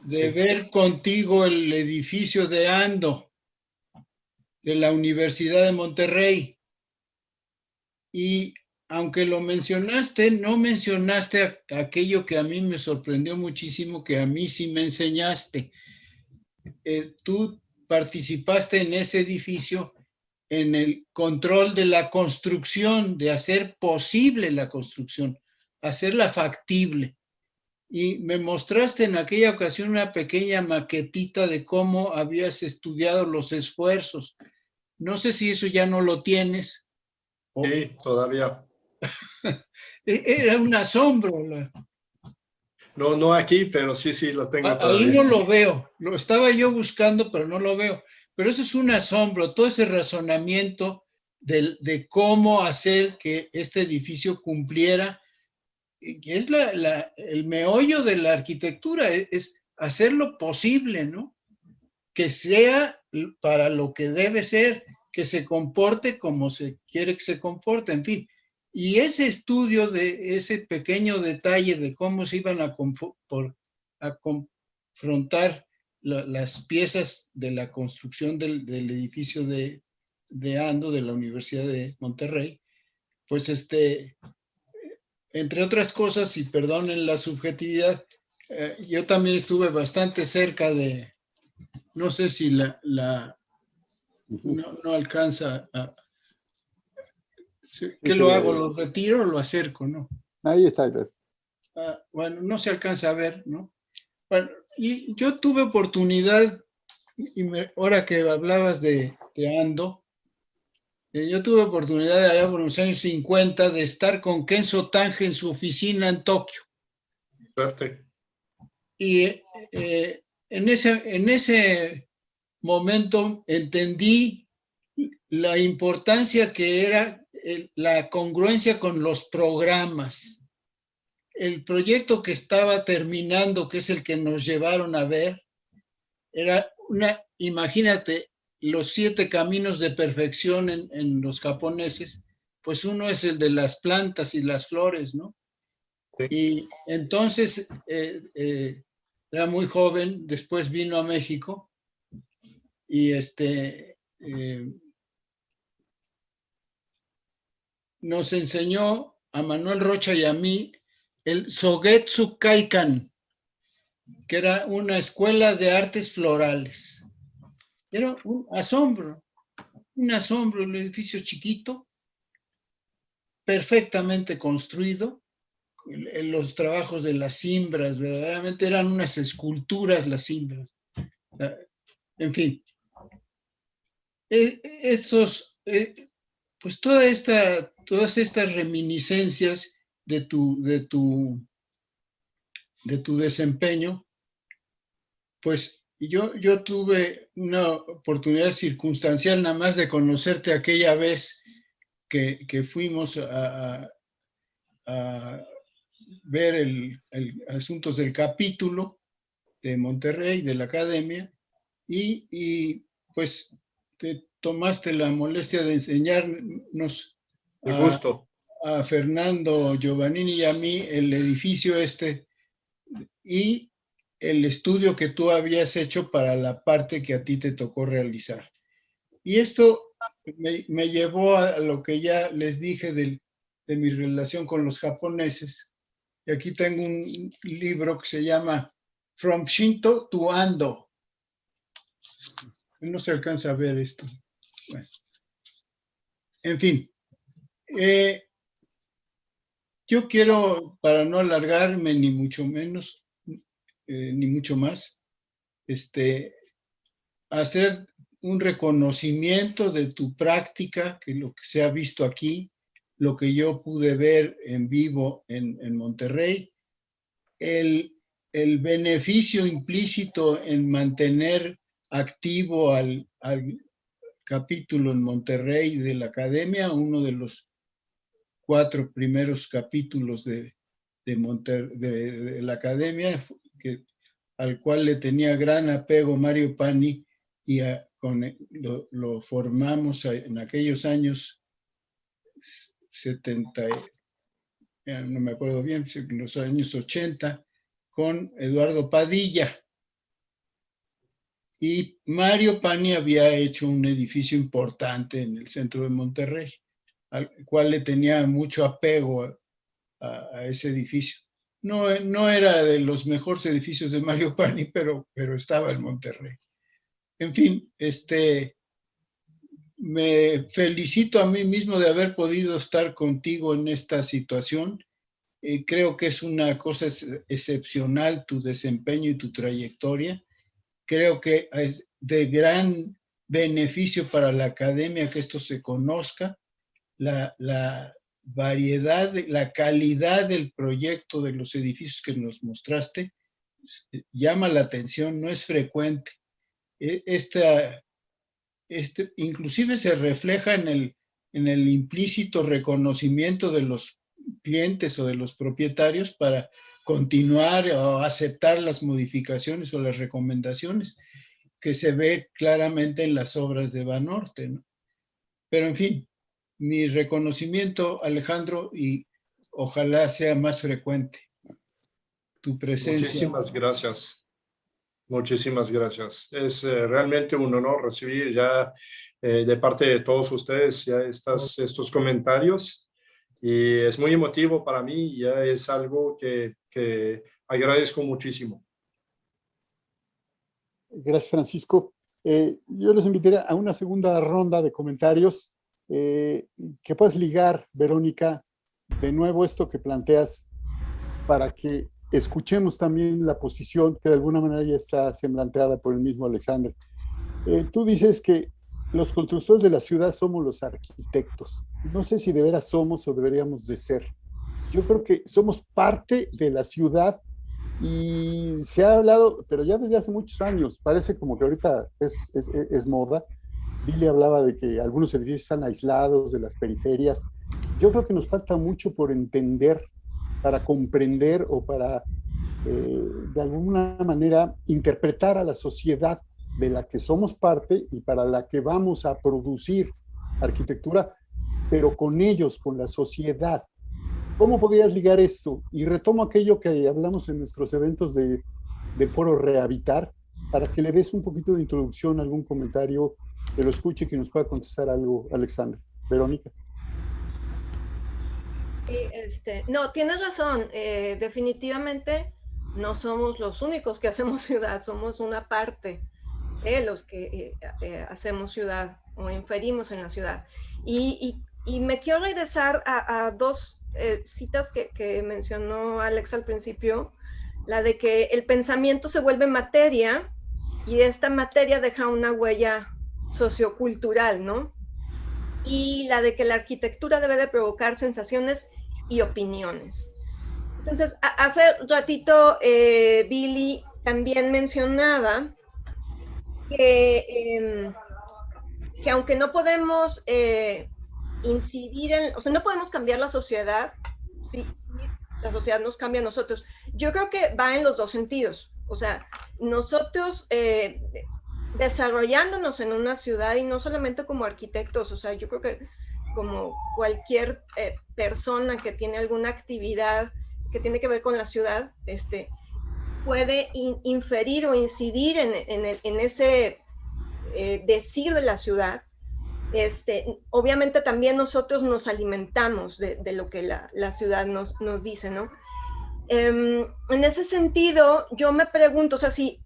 de ver contigo el edificio de Ando, de la Universidad de Monterrey. Y aunque lo mencionaste, no mencionaste aquello que a mí me sorprendió muchísimo, que a mí sí me enseñaste. Tú participaste en ese edificio en el control de la construcción, de hacer posible la construcción, hacerla factible. Y me mostraste en aquella ocasión una pequeña maquetita de cómo habías estudiado los esfuerzos. No sé si eso ya no lo tienes. Sí, todavía. Era un asombro. No aquí, pero sí lo tengo todavía. Ahí no lo veo. Lo estaba yo buscando, pero no lo veo. Pero eso es un asombro, todo ese razonamiento de cómo hacer que este edificio cumpliera, que es el meollo de la arquitectura, es hacerlo posible, ¿no? Que sea para lo que debe ser, que se comporte como se quiere que se comporte, en fin. Y ese estudio de ese pequeño detalle de cómo se iban a confrontar las piezas de la construcción del edificio de Ando, de la Universidad de Monterrey, pues entre otras cosas, y perdonen la subjetividad, yo también estuve bastante cerca de, no sé si no alcanza a... ¿Qué lo hago? ¿Lo retiro o lo acerco? ¿No? Ahí está. Bueno, no se alcanza a ver, ¿no? Bueno, y yo tuve oportunidad, ahora que hablabas de Ando, yo tuve oportunidad allá por los años 50 de estar con Kenzo Tange en su oficina en Tokio. Suerte. Y en ese momento entendí la importancia que era la congruencia con los programas. El proyecto que estaba terminando, que es el que nos llevaron a ver, era imagínate, los 7 caminos de perfección en los japoneses, pues uno es el de las plantas y las flores, ¿no? Sí. Y entonces era muy joven, después vino a México y nos enseñó a Manuel Rocha y a mí el Sogetsu Kaikan, que era una escuela de artes florales. Era un asombro, un edificio chiquito, perfectamente construido. Los trabajos de las cimbras, verdaderamente eran unas esculturas las cimbras. En fin, pues todas estas reminiscencias de tu desempeño, pues yo tuve una oportunidad circunstancial nada más de conocerte aquella vez que fuimos a ver el asuntos del capítulo de Monterrey, de la academia, y pues te tomaste la molestia de enseñarnos a Fernando Giovannini y a mí el edificio y el estudio que tú habías hecho para la parte que a ti te tocó realizar. Y esto me llevó a lo que ya les dije de mi relación con los japoneses. Y aquí tengo un libro que se llama From Shinto to Ando. No se alcanza a ver esto. Bueno. En fin. Yo quiero, para no alargarme ni mucho menos, ni mucho más, hacer un reconocimiento de tu práctica, que lo que se ha visto aquí, lo que yo pude ver en vivo en Monterrey, el beneficio implícito en mantener activo al capítulo en Monterrey de la academia, uno de los 4 primeros capítulos de la academia, al cual le tenía gran apego Mario Pani, y lo formamos en aquellos años 70, no me acuerdo bien, en los años 80, con Eduardo Padilla. Y Mario Pani había hecho un edificio importante en el centro de Monterrey, al cual le tenía mucho apego a ese edificio. No era de los mejores edificios de Mario Pani, pero estaba en Monterrey. En fin, me felicito a mí mismo de haber podido estar contigo en esta situación. Creo que es una cosa excepcional tu desempeño y tu trayectoria. Creo que es de gran beneficio para la academia que esto se conozca. La variedad, la calidad del proyecto de los edificios que nos mostraste llama la atención, no es frecuente. Inclusive se refleja en el implícito reconocimiento de los clientes o de los propietarios para continuar o aceptar las modificaciones o las recomendaciones que se ve claramente en las obras de Banorte, ¿no? Pero en fin, mi reconocimiento, Alejandro, y ojalá sea más frecuente tu presencia. Muchísimas gracias. Muchísimas gracias. Es realmente un honor recibir ya de parte de todos ustedes ya estos comentarios, y es muy emotivo para mí, ya es algo que agradezco muchísimo. Gracias, Francisco. Yo les invitaría a una segunda ronda de comentarios que puedas ligar, Verónica, de nuevo esto que planteas para que escuchemos también la posición que de alguna manera ya está semblanteada por el mismo Alexander. Tú dices que los constructores de la ciudad somos los arquitectos. No sé si de veras somos o deberíamos de ser. Yo creo que somos parte de la ciudad y se ha hablado, pero ya desde hace muchos años, parece como que ahorita es moda. Billy hablaba de que algunos edificios están aislados de las periferias. Yo creo que nos falta mucho por entender, para comprender o para, de alguna manera, interpretar a la sociedad de la que somos parte y para la que vamos a producir arquitectura, pero con ellos, con la sociedad. ¿Cómo podrías ligar esto? Y retomo aquello que hablamos en nuestros eventos de Foro Rehabitar, para que le des un poquito de introducción, algún comentario, que lo escuche, que nos pueda contestar algo, Alexandra. Verónica. Sí, no, tienes razón. Definitivamente no somos los únicos que hacemos ciudad, somos una parte de los que hacemos ciudad o inferimos en la ciudad. Y me quiero regresar a dos citas que mencionó Alex al principio, la de que el pensamiento se vuelve materia y esta materia deja una huella sociocultural, ¿no? Y la de que la arquitectura debe de provocar sensaciones y opiniones. Entonces, hace ratito Billy también mencionaba que aunque no podemos incidir en, o sea, no podemos cambiar la sociedad, sí, la sociedad nos cambia a nosotros. Yo creo que va en los dos sentidos. O sea, nosotros desarrollándonos en una ciudad y no solamente como arquitectos, o sea, yo creo que como cualquier persona que tiene alguna actividad que tiene que ver con la ciudad, puede inferir o incidir en ese decir de la ciudad. Obviamente también nosotros nos alimentamos de lo que la ciudad nos dice, ¿no? En ese sentido, yo me pregunto, o sea, si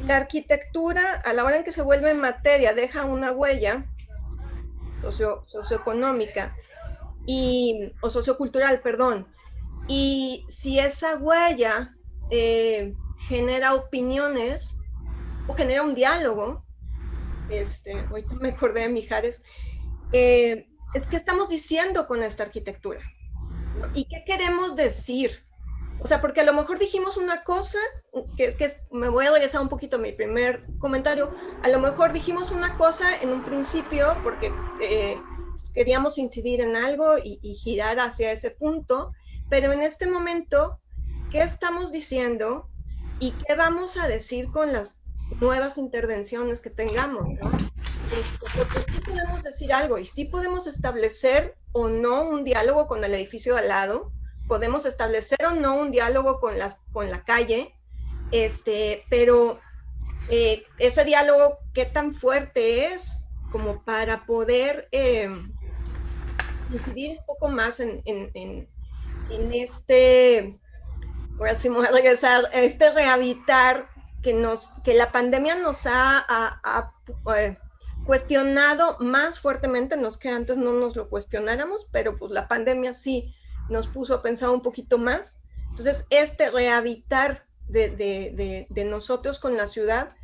la arquitectura, a la hora en que se vuelve materia, deja una huella socioeconómica o sociocultural, perdón, y si esa huella genera opiniones o genera un diálogo, ahorita me acordé de Mijares, ¿qué estamos diciendo con esta arquitectura? ¿Y qué queremos decir? O sea, porque a lo mejor dijimos una cosa, que me voy a regresar un poquito a mi primer comentario, a lo mejor dijimos una cosa en un principio porque queríamos incidir en algo y girar hacia ese punto, pero en este momento, ¿qué estamos diciendo y qué vamos a decir con las nuevas intervenciones que tengamos, ¿no? Porque sí podemos decir algo y sí podemos establecer o no un diálogo con el edificio de al lado, podemos establecer o no un diálogo con la calle, pero ese diálogo, ¿qué tan fuerte es como para poder incidir un poco más en ahora sí me voy a regresar, rehabitar que la pandemia nos ha cuestionado más fuertemente, no es que antes no nos lo cuestionáramos, pero pues la pandemia sí nos puso a pensar un poquito más. Entonces, rehabitar de nosotros con la ciudad,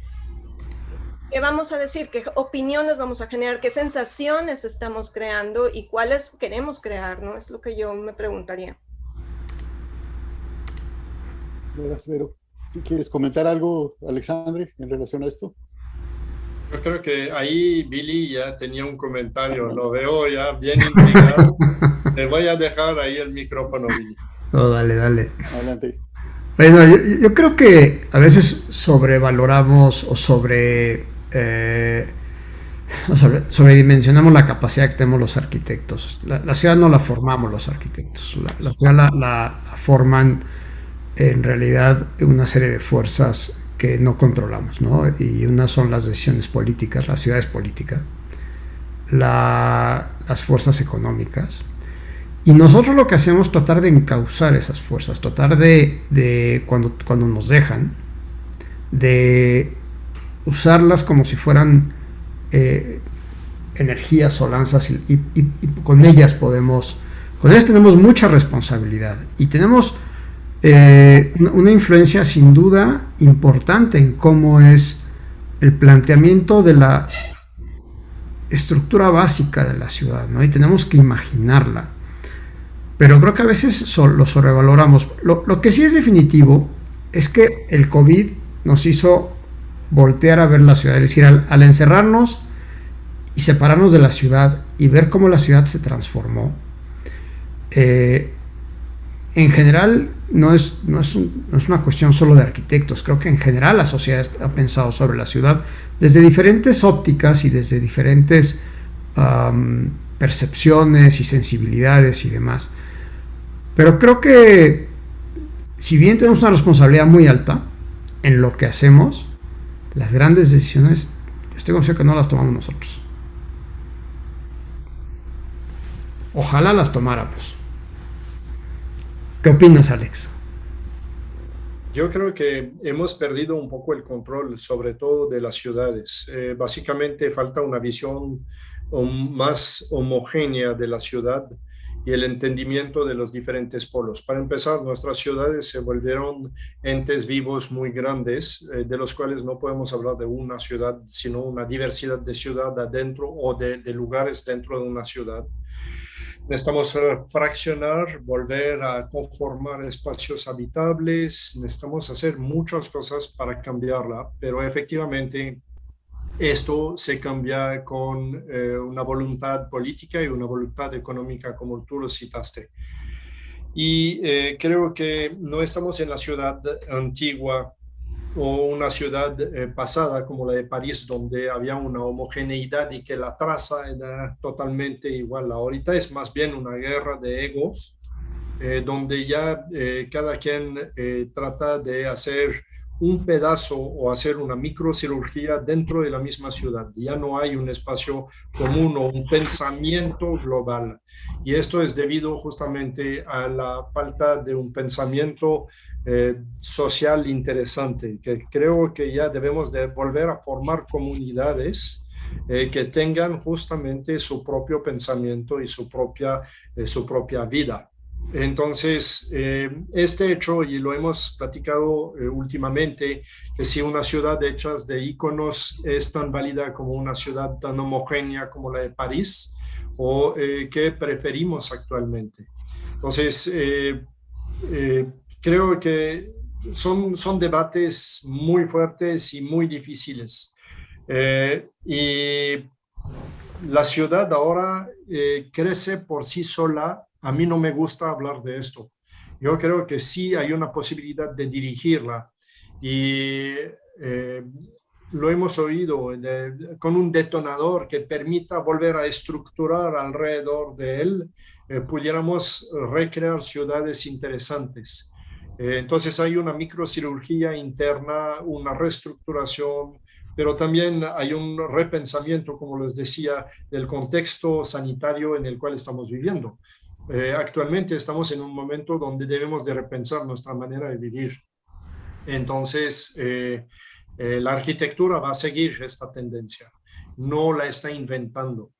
¿qué vamos a decir? ¿Qué opiniones vamos a generar? ¿Qué sensaciones estamos creando? ¿Y cuáles queremos crear? ¿No? Es lo que yo me preguntaría. Gracias, Vero. Si quieres comentar algo, Alexandre, en relación a esto. Yo creo que ahí Billy ya tenía un comentario, lo veo ya bien intrigado. Te voy a dejar ahí el micrófono, Billy. No, dale. Adelante. Bueno, yo creo que a veces sobrevaloramos o sobredimensionamos la capacidad que tenemos los arquitectos. La ciudad no la formamos los arquitectos, la ciudad la forman en realidad una serie de fuerzas que no controlamos, ¿no? Y unas son las decisiones políticas, la ciudad es política, las fuerzas económicas, y nosotros lo que hacemos es tratar de encauzar esas fuerzas, tratar de cuando nos dejan, de usarlas como si fueran energías o lanzas y con ellas tenemos mucha responsabilidad y tenemos una influencia sin duda importante en cómo es el planteamiento de la estructura básica de la ciudad, ¿no? Y tenemos que imaginarla, pero creo que a veces lo sobrevaloramos. Lo que sí es definitivo es que el COVID nos hizo voltear a ver la ciudad, es decir, al encerrarnos y separarnos de la ciudad y ver cómo la ciudad se transformó. En general, no es una cuestión solo de arquitectos. Creo que en general la sociedad ha pensado sobre la ciudad desde diferentes ópticas y desde diferentes percepciones y sensibilidades y demás. Pero creo que si bien tenemos una responsabilidad muy alta en lo que hacemos, las grandes decisiones, estoy convencido que no las tomamos nosotros. Ojalá las tomáramos. ¿Qué opinas, Alex? Yo creo que hemos perdido un poco el control, sobre todo de las ciudades. Básicamente falta una visión más homogénea de la ciudad y el entendimiento de los diferentes polos. Para empezar, nuestras ciudades se volvieron entes vivos muy grandes, de los cuales no podemos hablar de una ciudad, sino una diversidad de ciudad adentro o de lugares dentro de una ciudad. Necesitamos fraccionar, volver a conformar espacios habitables, necesitamos hacer muchas cosas para cambiarla, pero efectivamente esto se cambia con una voluntad política y una voluntad económica, como tú lo citaste. Y creo que no estamos en la ciudad antigua o una ciudad pasada como la de París, donde había una homogeneidad y que la traza era totalmente igual. Ahorita es más bien una guerra de egos, donde ya cada quien trata de hacer un pedazo o hacer una microcirugía dentro de la misma ciudad. Ya no hay un espacio común o un pensamiento global. Y esto es debido justamente a la falta de un pensamiento social interesante, que creo que ya debemos de volver a formar comunidades que tengan justamente su propio pensamiento y su propia vida. Entonces, este hecho, y lo hemos platicado últimamente, que si una ciudad hecha de íconos es tan válida como una ciudad tan homogénea como la de París, o qué preferimos actualmente. Entonces, creo que son debates muy fuertes y muy difíciles. Y la ciudad ahora crece por sí sola. A mí no me gusta hablar de esto. Yo creo que sí hay una posibilidad de dirigirla y lo hemos oído con un detonador que permita volver a estructurar alrededor de él, pudiéramos recrear ciudades interesantes. Entonces hay una microcirugía interna, una reestructuración, pero también hay un repensamiento, como les decía, del contexto sanitario en el cual estamos viviendo. Actualmente estamos en un momento donde debemos de repensar nuestra manera de vivir. Entonces, la arquitectura va a seguir esta tendencia, no la está inventando.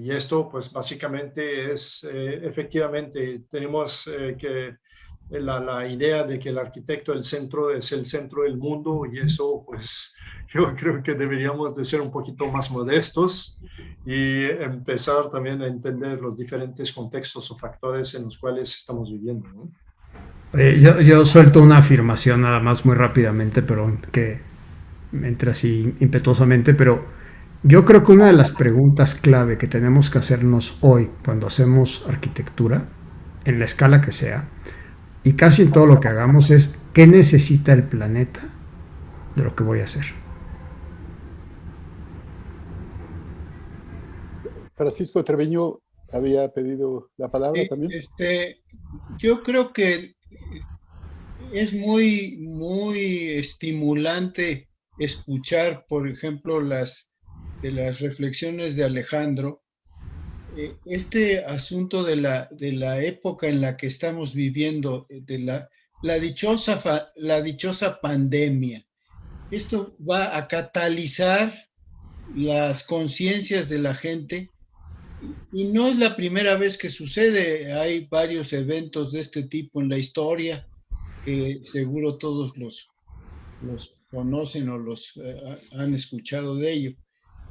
Y esto, pues básicamente es, efectivamente, tenemos que la idea de que el arquitecto es el centro del mundo, y eso, pues yo creo que deberíamos de ser un poquito más modestos y empezar también a entender los diferentes contextos o factores en los cuales estamos viviendo, ¿no? Yo suelto una afirmación nada más muy rápidamente, pero que me entra así impetuosamente, pero yo creo que una de las preguntas clave que tenemos que hacernos hoy cuando hacemos arquitectura, en la escala que sea, y casi en todo lo que hagamos, es ¿qué necesita el planeta de lo que voy a hacer? Francisco Treviño había pedido la palabra también. Yo creo que es muy, muy estimulante escuchar, por ejemplo, las reflexiones de Alejandro. Este asunto de la época en la que estamos viviendo, de la dichosa pandemia. Esto va a catalizar las conciencias de la gente, y no es la primera vez que sucede. Hay varios eventos de este tipo en la historia que seguro todos los conocen o los han escuchado de ello.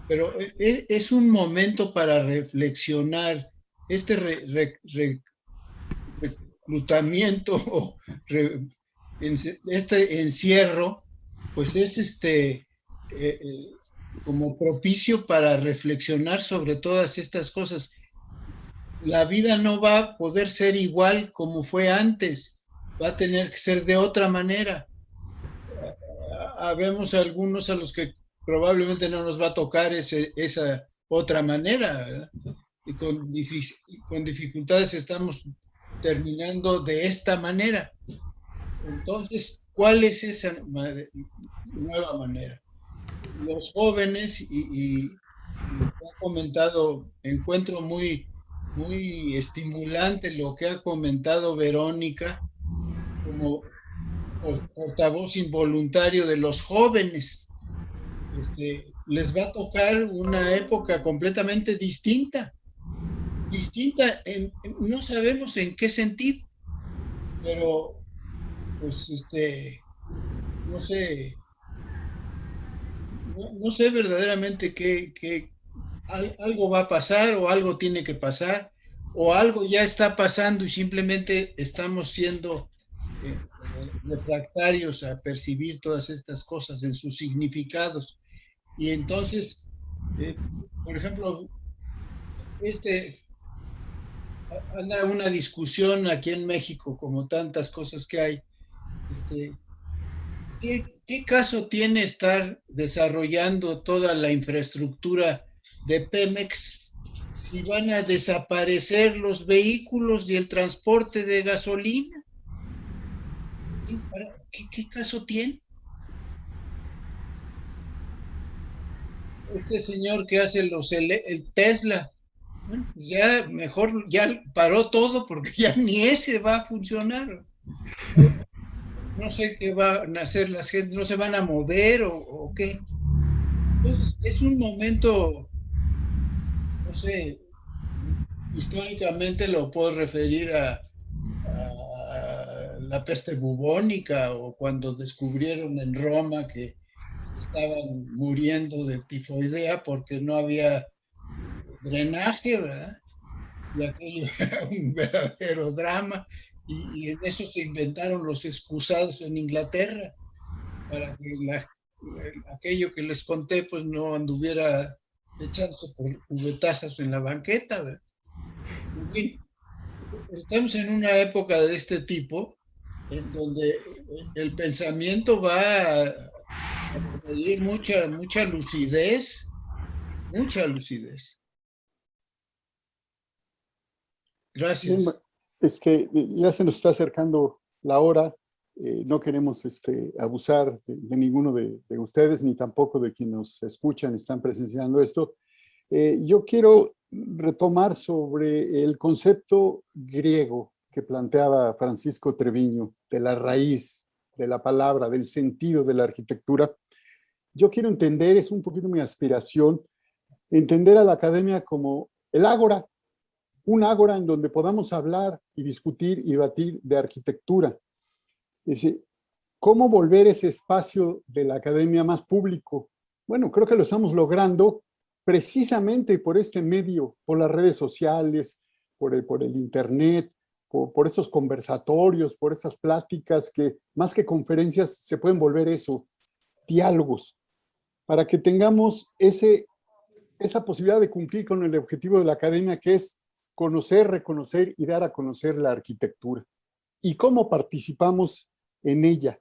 Pero es un momento para reflexionar. Este reclutamiento o este encierro, pues es como propicio para reflexionar sobre todas estas cosas. La vida no va a poder ser igual como fue antes. va a tener que ser de otra manera. Habemos algunos a los que probablemente no nos va a tocar esa otra manera, ¿verdad? Y con dificultades estamos terminando de esta manera. Entonces, ¿cuál es esa nueva manera? Los jóvenes, y ha comentado, encuentro muy estimulante lo que ha comentado Verónica como portavoz involuntario de los jóvenes. Les va a tocar una época completamente distinta, no sabemos en qué sentido, pero pues no sé verdaderamente algo va a pasar, o algo tiene que pasar, o algo ya está pasando y simplemente estamos siendo refractarios a percibir todas estas cosas en sus significados. Y entonces, por ejemplo, anda una discusión aquí en México, como tantas cosas que hay. ¿Qué caso tiene estar desarrollando toda la infraestructura de Pemex si van a desaparecer los vehículos y el transporte de gasolina? ¿Qué caso tiene? Este señor que hace el Tesla, bueno, pues ya mejor ya paró todo, porque ya ni ese va a funcionar. No sé qué van a hacer las gentes, no se van a mover o qué. Entonces, es un momento, no sé, históricamente lo puedo referir a la peste bubónica, o cuando descubrieron en Roma que estaban muriendo de tifoidea porque no había drenaje, ¿verdad? Y aquello era un verdadero drama, y en eso se inventaron los excusados en Inglaterra, para que aquello que les conté pues no anduviera echándose por cubetazos en la banqueta, ¿verdad? En fin, estamos en una época de este tipo, en donde el pensamiento va a pedir mucha lucidez, mucha lucidez. Gracias. Bien, ya se nos está acercando la hora. No queremos abusar de ninguno de ustedes, ni tampoco de quienes nos escuchan, están presenciando esto. Yo quiero retomar sobre el concepto griego que planteaba Francisco Treviño, de la raíz, de la palabra, del sentido de la arquitectura. Yo quiero entender, es un poquito mi aspiración, entender a la academia como el ágora, un ágora en donde podamos hablar y discutir y debatir de arquitectura. Es decir, ¿cómo volver ese espacio de la academia más público? Bueno, creo que lo estamos logrando precisamente por este medio, por las redes sociales, por el internet, por estos conversatorios, por estas pláticas que más que conferencias se pueden volver eso, diálogos, para que tengamos esa posibilidad de cumplir con el objetivo de la academia, que es conocer, reconocer y dar a conocer la arquitectura y cómo participamos en ella.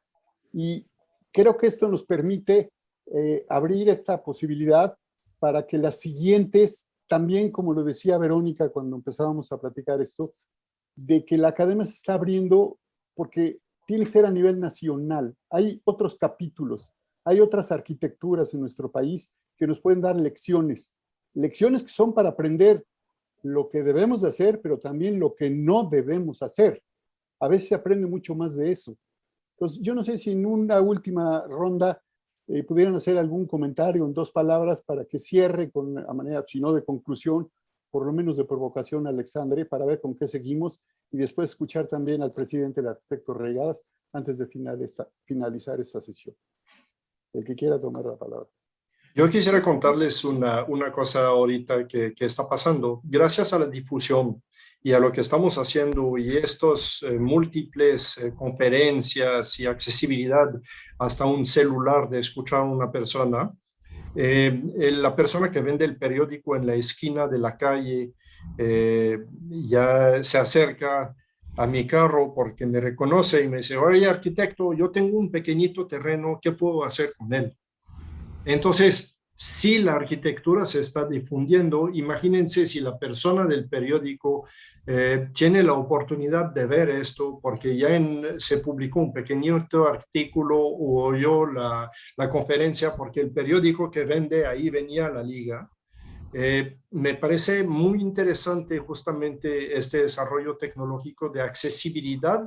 Y creo que esto nos permite abrir esta posibilidad para que las siguientes, también como lo decía Verónica cuando empezábamos a platicar esto, de que la academia se está abriendo porque tiene que ser a nivel nacional. Hay otros capítulos, hay otras arquitecturas en nuestro país que nos pueden dar lecciones que son para aprender lo que debemos de hacer, pero también lo que no debemos hacer. A veces se aprende mucho más de eso. Entonces, yo no sé si en una última ronda pudieran hacer algún comentario en 2 palabras para que cierre a manera, si no de conclusión, por lo menos de provocación, Alexandre, para ver con qué seguimos, y después escuchar también al presidente del arquitecto Reigadas antes de finalizar esta sesión. El que quiera tomar la palabra. Yo quisiera contarles una cosa ahorita que está pasando. Gracias a la difusión y a lo que estamos haciendo y estos múltiples conferencias y accesibilidad hasta un celular de escuchar a una persona, la persona que vende el periódico en la esquina de la calle ya se acerca a mi carro porque me reconoce y me dice, oye, arquitecto, yo tengo un pequeñito terreno, ¿qué puedo hacer con él? Entonces, si la arquitectura se está difundiendo, imagínense si la persona del periódico tiene la oportunidad de ver esto, porque ya se publicó un pequeñito artículo o oyó la conferencia, porque el periódico que vende ahí venía La Liga. Me parece muy interesante justamente este desarrollo tecnológico de accesibilidad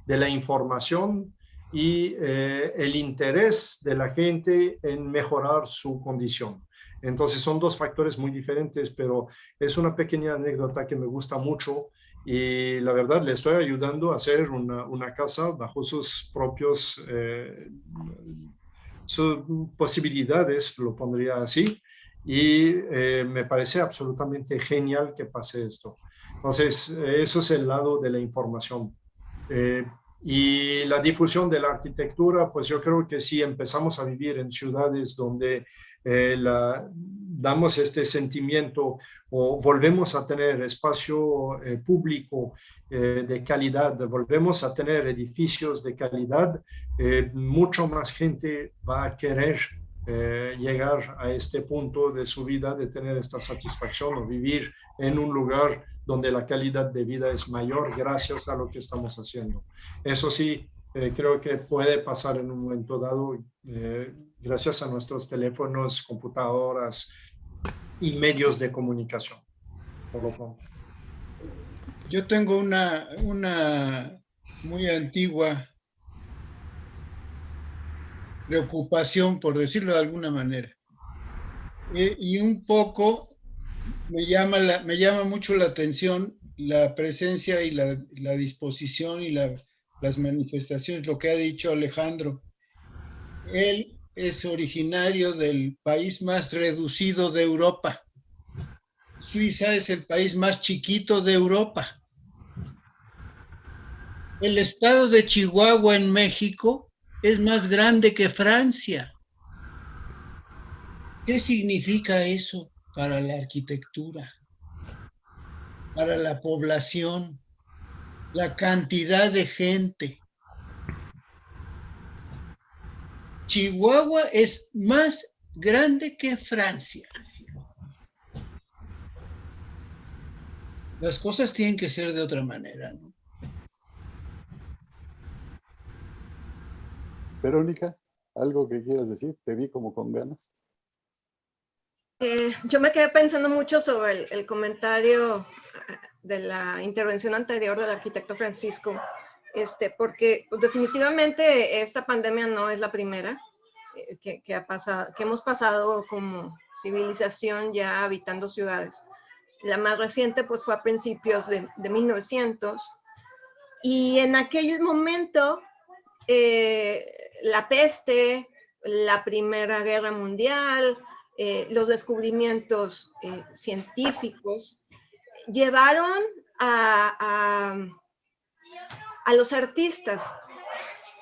de la información y el interés de la gente en mejorar su condición. Entonces son dos factores muy diferentes, pero es una pequeña anécdota que me gusta mucho y la verdad le estoy ayudando a hacer una casa bajo sus propios sus posibilidades, lo pondría así, y me parece absolutamente genial que pase esto. Entonces, eso es el lado de la información. Y la difusión de la arquitectura, pues yo creo que si empezamos a vivir en ciudades donde damos este sentimiento o volvemos a tener espacio público de calidad, volvemos a tener edificios de calidad, mucho más gente va a querer llegar a este punto de su vida de tener esta satisfacción o vivir en un lugar donde la calidad de vida es mayor gracias a lo que estamos haciendo. Eso sí, creo que puede pasar en un momento dado gracias a nuestros teléfonos, computadoras y medios de comunicación. Por lo pronto. Yo tengo una muy antigua preocupación, por decirlo de alguna manera. Y un poco me llama mucho la atención la presencia y la disposición y las manifestaciones, lo que ha dicho Alejandro. Él es originario del país más reducido de Europa. Suiza es el país más chiquito de Europa. El estado de Chihuahua en México es más grande que Francia. ¿Qué significa eso para la arquitectura, para la población, la cantidad de gente? Chihuahua es más grande que Francia. Las cosas tienen que ser de otra manera, ¿no? Verónica, ¿algo que quieras decir? Te vi como con ganas. Yo me quedé pensando mucho sobre el comentario de la intervención anterior del arquitecto Francisco, porque pues, definitivamente esta pandemia no es la primera que hemos pasado como civilización ya habitando ciudades. La más reciente pues fue a principios de 1900 y en aquel momento la peste, la Primera Guerra Mundial, los descubrimientos científicos llevaron a los artistas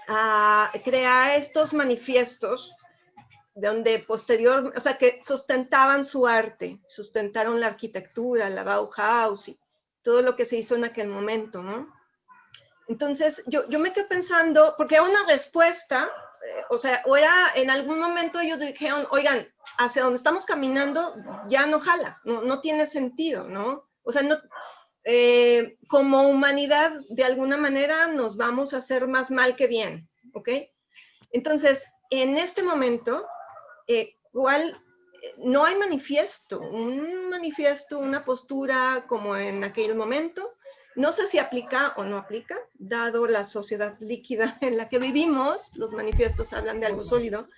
a crear estos manifiestos donde o sea, que sustentaban su arte, sustentaron la arquitectura, la Bauhaus y todo lo que se hizo en aquel momento, ¿no? Entonces, yo me quedé pensando, porque era una respuesta, o sea, o era en algún momento ellos dijeron, oigan, hacia donde estamos caminando ya no jala, no tiene sentido, ¿no? O sea, como humanidad, de alguna manera, nos vamos a hacer más mal que bien, ¿ok? Entonces, en este momento, no hay un manifiesto, una postura como en aquel momento. No sé si aplica o no aplica, dado la sociedad líquida en la que vivimos, los manifiestos hablan de algo sólido,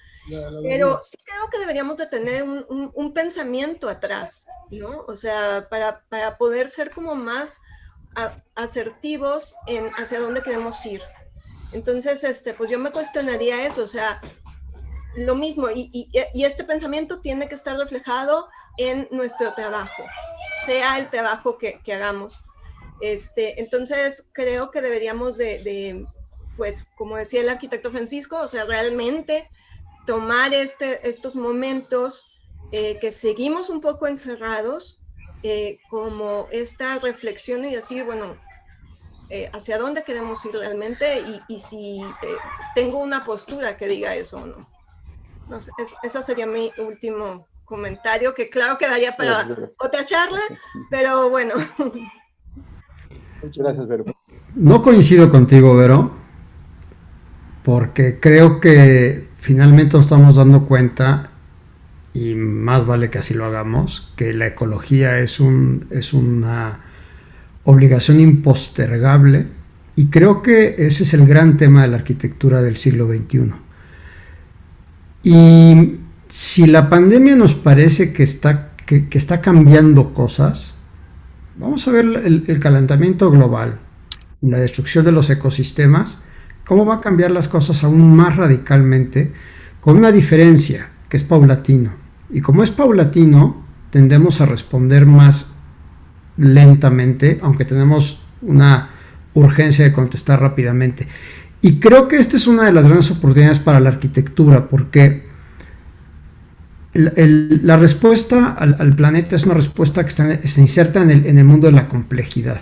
pero sí creo que deberíamos de tener un pensamiento atrás, ¿no? O sea, para poder ser como más asertivos en hacia dónde queremos ir. Entonces, pues yo me cuestionaría eso, o sea, lo mismo, y este pensamiento tiene que estar reflejado en nuestro trabajo, sea el trabajo que hagamos. Entonces creo que deberíamos pues como decía el arquitecto Francisco, o sea, realmente tomar estos momentos que seguimos un poco encerrados, como esta reflexión y decir, bueno, hacia dónde queremos ir realmente y si tengo una postura que diga eso o no. No sé, ese sería mi último comentario, que claro quedaría para otra charla, pero bueno. Gracias, Vero. No coincido contigo, Vero, porque creo que finalmente nos estamos dando cuenta, y más vale que así lo hagamos, que la ecología es una obligación impostergable, y creo que ese es el gran tema de la arquitectura del siglo XXI. Y si la pandemia nos parece que está cambiando cosas, vamos a ver el calentamiento global, la destrucción de los ecosistemas, cómo va a cambiar las cosas aún más radicalmente, con una diferencia, que es paulatino. Y como es paulatino, tendemos a responder más lentamente, aunque tenemos una urgencia de contestar rápidamente. Y creo que esta es una de las grandes oportunidades para la arquitectura, porque la respuesta al planeta es una respuesta que se inserta en el mundo de la complejidad.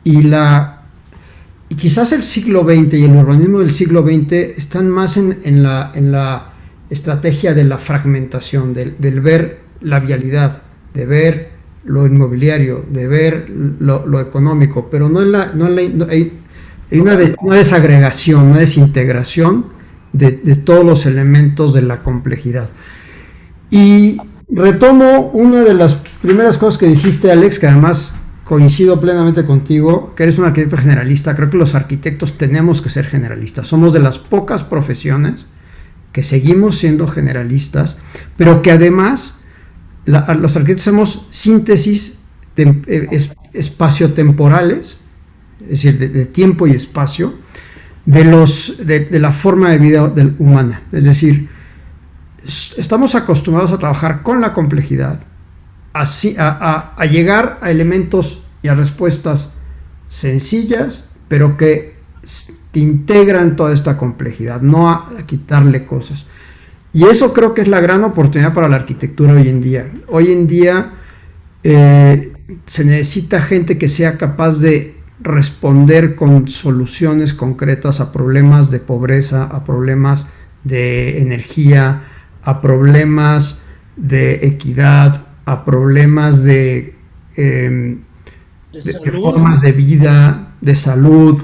Y quizás el siglo XX y el urbanismo del siglo XX están más en la estrategia de la fragmentación, del ver la vialidad, de ver lo inmobiliario, de ver lo económico, pero hay una desagregación, una desintegración de todos los elementos de la complejidad. Y retomo una de las primeras cosas que dijiste, Alex, que además coincido plenamente contigo, que eres un arquitecto generalista. Creo que los arquitectos tenemos que ser generalistas. Somos de las pocas profesiones que seguimos siendo generalistas, pero que además los arquitectos hacemos síntesis espaciotemporales, es decir, de tiempo y espacio, de la forma de vida humana. Es decir, estamos acostumbrados a trabajar con la complejidad, a llegar a elementos y a respuestas sencillas, pero que integran toda esta complejidad, no a quitarle cosas. Y eso creo que es la gran oportunidad para la arquitectura hoy en día. Hoy en día se necesita gente que sea capaz de responder con soluciones concretas a problemas de pobreza, a problemas de energía, a problemas de equidad, a problemas de formas de vida, de salud.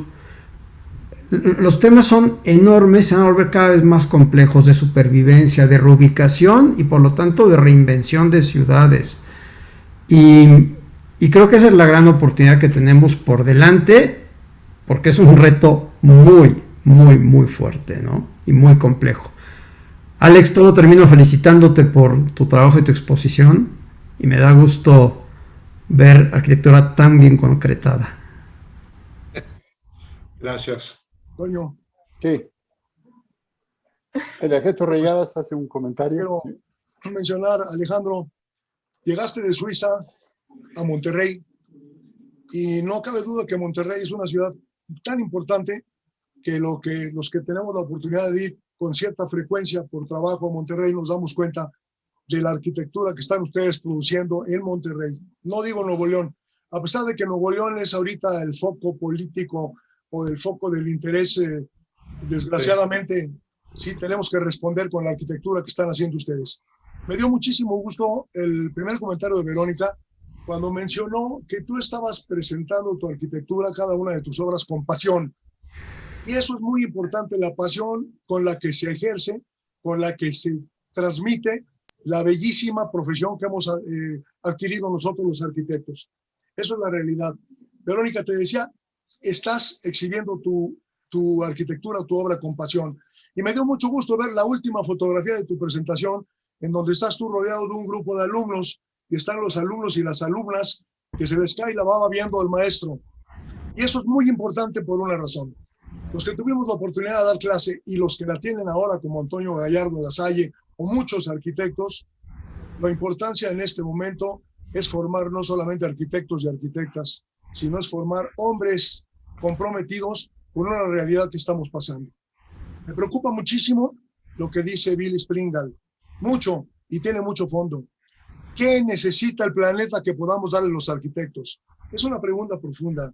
Los temas son enormes, se van a volver cada vez más complejos, de supervivencia, de reubicación y por lo tanto de reinvención de ciudades. Y creo que esa es la gran oportunidad que tenemos por delante, porque es un reto muy, muy, muy fuerte, ¿no? Y muy complejo. Alex, todo termino felicitándote por tu trabajo y tu exposición, y me da gusto ver arquitectura tan bien concretada. Gracias. Toño. Sí. El arquitecto Reigadas hace un comentario. Quiero mencionar, Alejandro, llegaste de Suiza a Monterrey y no cabe duda que Monterrey es una ciudad tan importante que los que tenemos la oportunidad de ir con cierta frecuencia por trabajo a Monterrey nos damos cuenta de la arquitectura que están ustedes produciendo en Monterrey. No digo Nuevo León, a pesar de que Nuevo León es ahorita el foco político o del foco del interés, desgraciadamente sí tenemos que responder con la arquitectura que están haciendo ustedes. Me dio muchísimo gusto el primer comentario de Verónica cuando mencionó que tú estabas presentando tu arquitectura, cada una de tus obras, con pasión. Y eso es muy importante, la pasión con la que se ejerce, con la que se transmite la bellísima profesión que hemos adquirido nosotros los arquitectos. Eso es la realidad. Verónica, te decía, estás exhibiendo tu arquitectura, tu obra con pasión. Y me dio mucho gusto ver la última fotografía de tu presentación, en donde estás tú rodeado de un grupo de alumnos, y están los alumnos y las alumnas, que se les cae la baba viendo al maestro. Y eso es muy importante por una razón. Los que tuvimos la oportunidad de dar clase y los que la tienen ahora, como Antonio Gallardo Lasalle o muchos arquitectos, la importancia en este momento es formar no solamente arquitectos y arquitectas, sino es formar hombres comprometidos con una realidad que estamos pasando. Me preocupa muchísimo lo que dice Billy Springal, mucho, y tiene mucho fondo. ¿Qué necesita el planeta que podamos darle los arquitectos? Es una pregunta profunda,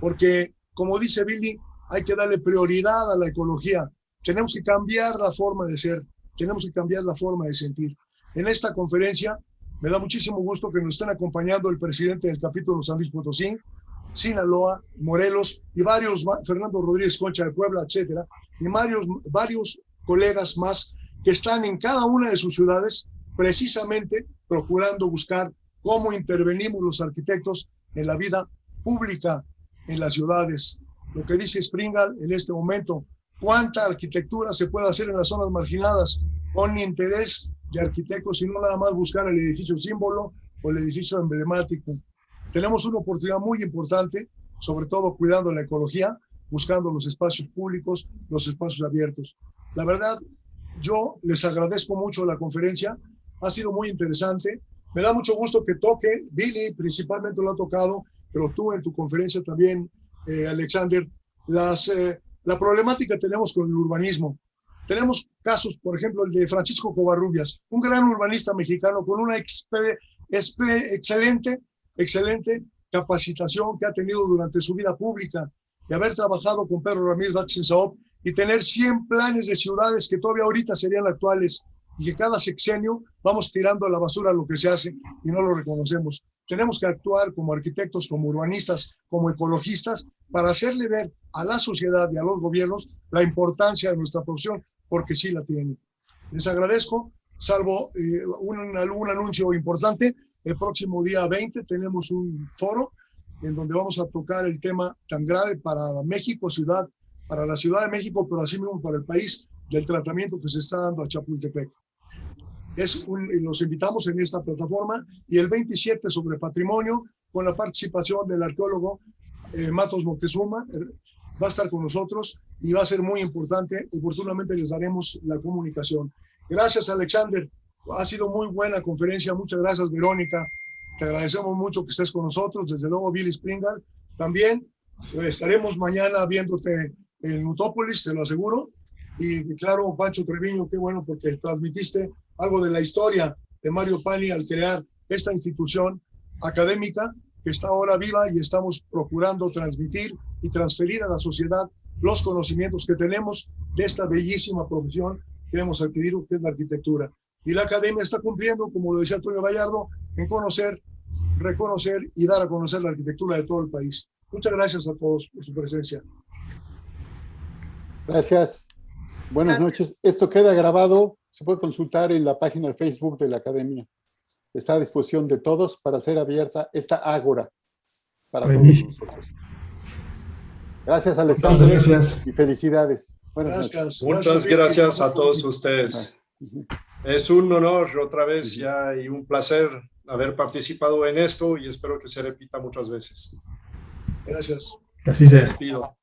porque como dice Billy, hay que darle prioridad a la ecología. Tenemos que cambiar la forma de ser, tenemos que cambiar la forma de sentir. En esta conferencia me da muchísimo gusto que nos estén acompañando el presidente del capítulo San Luis Potosí, Sinaloa, Morelos y varios, Fernando Rodríguez Concha de Puebla, etcétera, y varios colegas más que están en cada una de sus ciudades precisamente procurando buscar cómo intervenimos los arquitectos en la vida pública en las ciudades. Lo que dice Springal en este momento, cuánta arquitectura se puede hacer en las zonas marginadas con interés de arquitectos y no nada más buscar el edificio símbolo o el edificio emblemático. Tenemos una oportunidad muy importante, sobre todo cuidando la ecología, buscando los espacios públicos, los espacios abiertos. La verdad, yo les agradezco mucho la conferencia, ha sido muy interesante. Me da mucho gusto que toque, Billy principalmente lo ha tocado, pero tú en tu conferencia también, Alexander, la problemática que tenemos con el urbanismo. Tenemos casos, por ejemplo, el de Francisco Covarrubias, un gran urbanista mexicano con una excelente capacitación que ha tenido durante su vida pública, de haber trabajado con Pedro Ramírez Vázquez en Saop y tener 100 planes de ciudades que todavía ahorita serían actuales y que cada sexenio vamos tirando a la basura lo que se hace y no lo reconocemos. Tenemos que actuar como arquitectos, como urbanistas, como ecologistas para hacerle ver a la sociedad y a los gobiernos la importancia de nuestra profesión, porque sí la tienen. Les agradezco, salvo algún anuncio importante. El próximo día 20 tenemos un foro en donde vamos a tocar el tema tan grave para México, para la Ciudad de México, pero así mismo para el país, del tratamiento que se está dando a Chapultepec. Los invitamos en esta plataforma, y el 27 sobre patrimonio, con la participación del arqueólogo Matos Moctezuma, va a estar con nosotros y va a ser muy importante. Oportunamente les daremos la comunicación. Gracias, Alexander. Ha sido muy buena conferencia. Muchas gracias, Verónica. Te agradecemos mucho que estés con nosotros. Desde luego, Billy Springal. También estaremos mañana viéndote en Utópolis, te lo aseguro. Y claro, Pancho Treviño, qué bueno, porque transmitiste algo de la historia de Mario Pani al crear esta institución académica que está ahora viva, y estamos procurando transmitir y transferir a la sociedad los conocimientos que tenemos de esta bellísima profesión que hemos adquirido, que es la arquitectura. Y la academia está cumpliendo, como lo decía Antonio Gallardo, en conocer, reconocer y dar a conocer la arquitectura de todo el país. Muchas gracias a todos por su presencia. Gracias. Buenas noches. Esto queda grabado, se puede consultar en la página de Facebook de la Academia. Está a disposición de todos para ser abierta esta ágora para todos nosotros. Gracias, Alexander. Gracias. Y felicidades. Buenas noches. Muchas gracias a todos ustedes. Es un honor otra vez ya y un placer haber participado en esto, y espero que se repita muchas veces. Gracias. Que así sea. Me despido.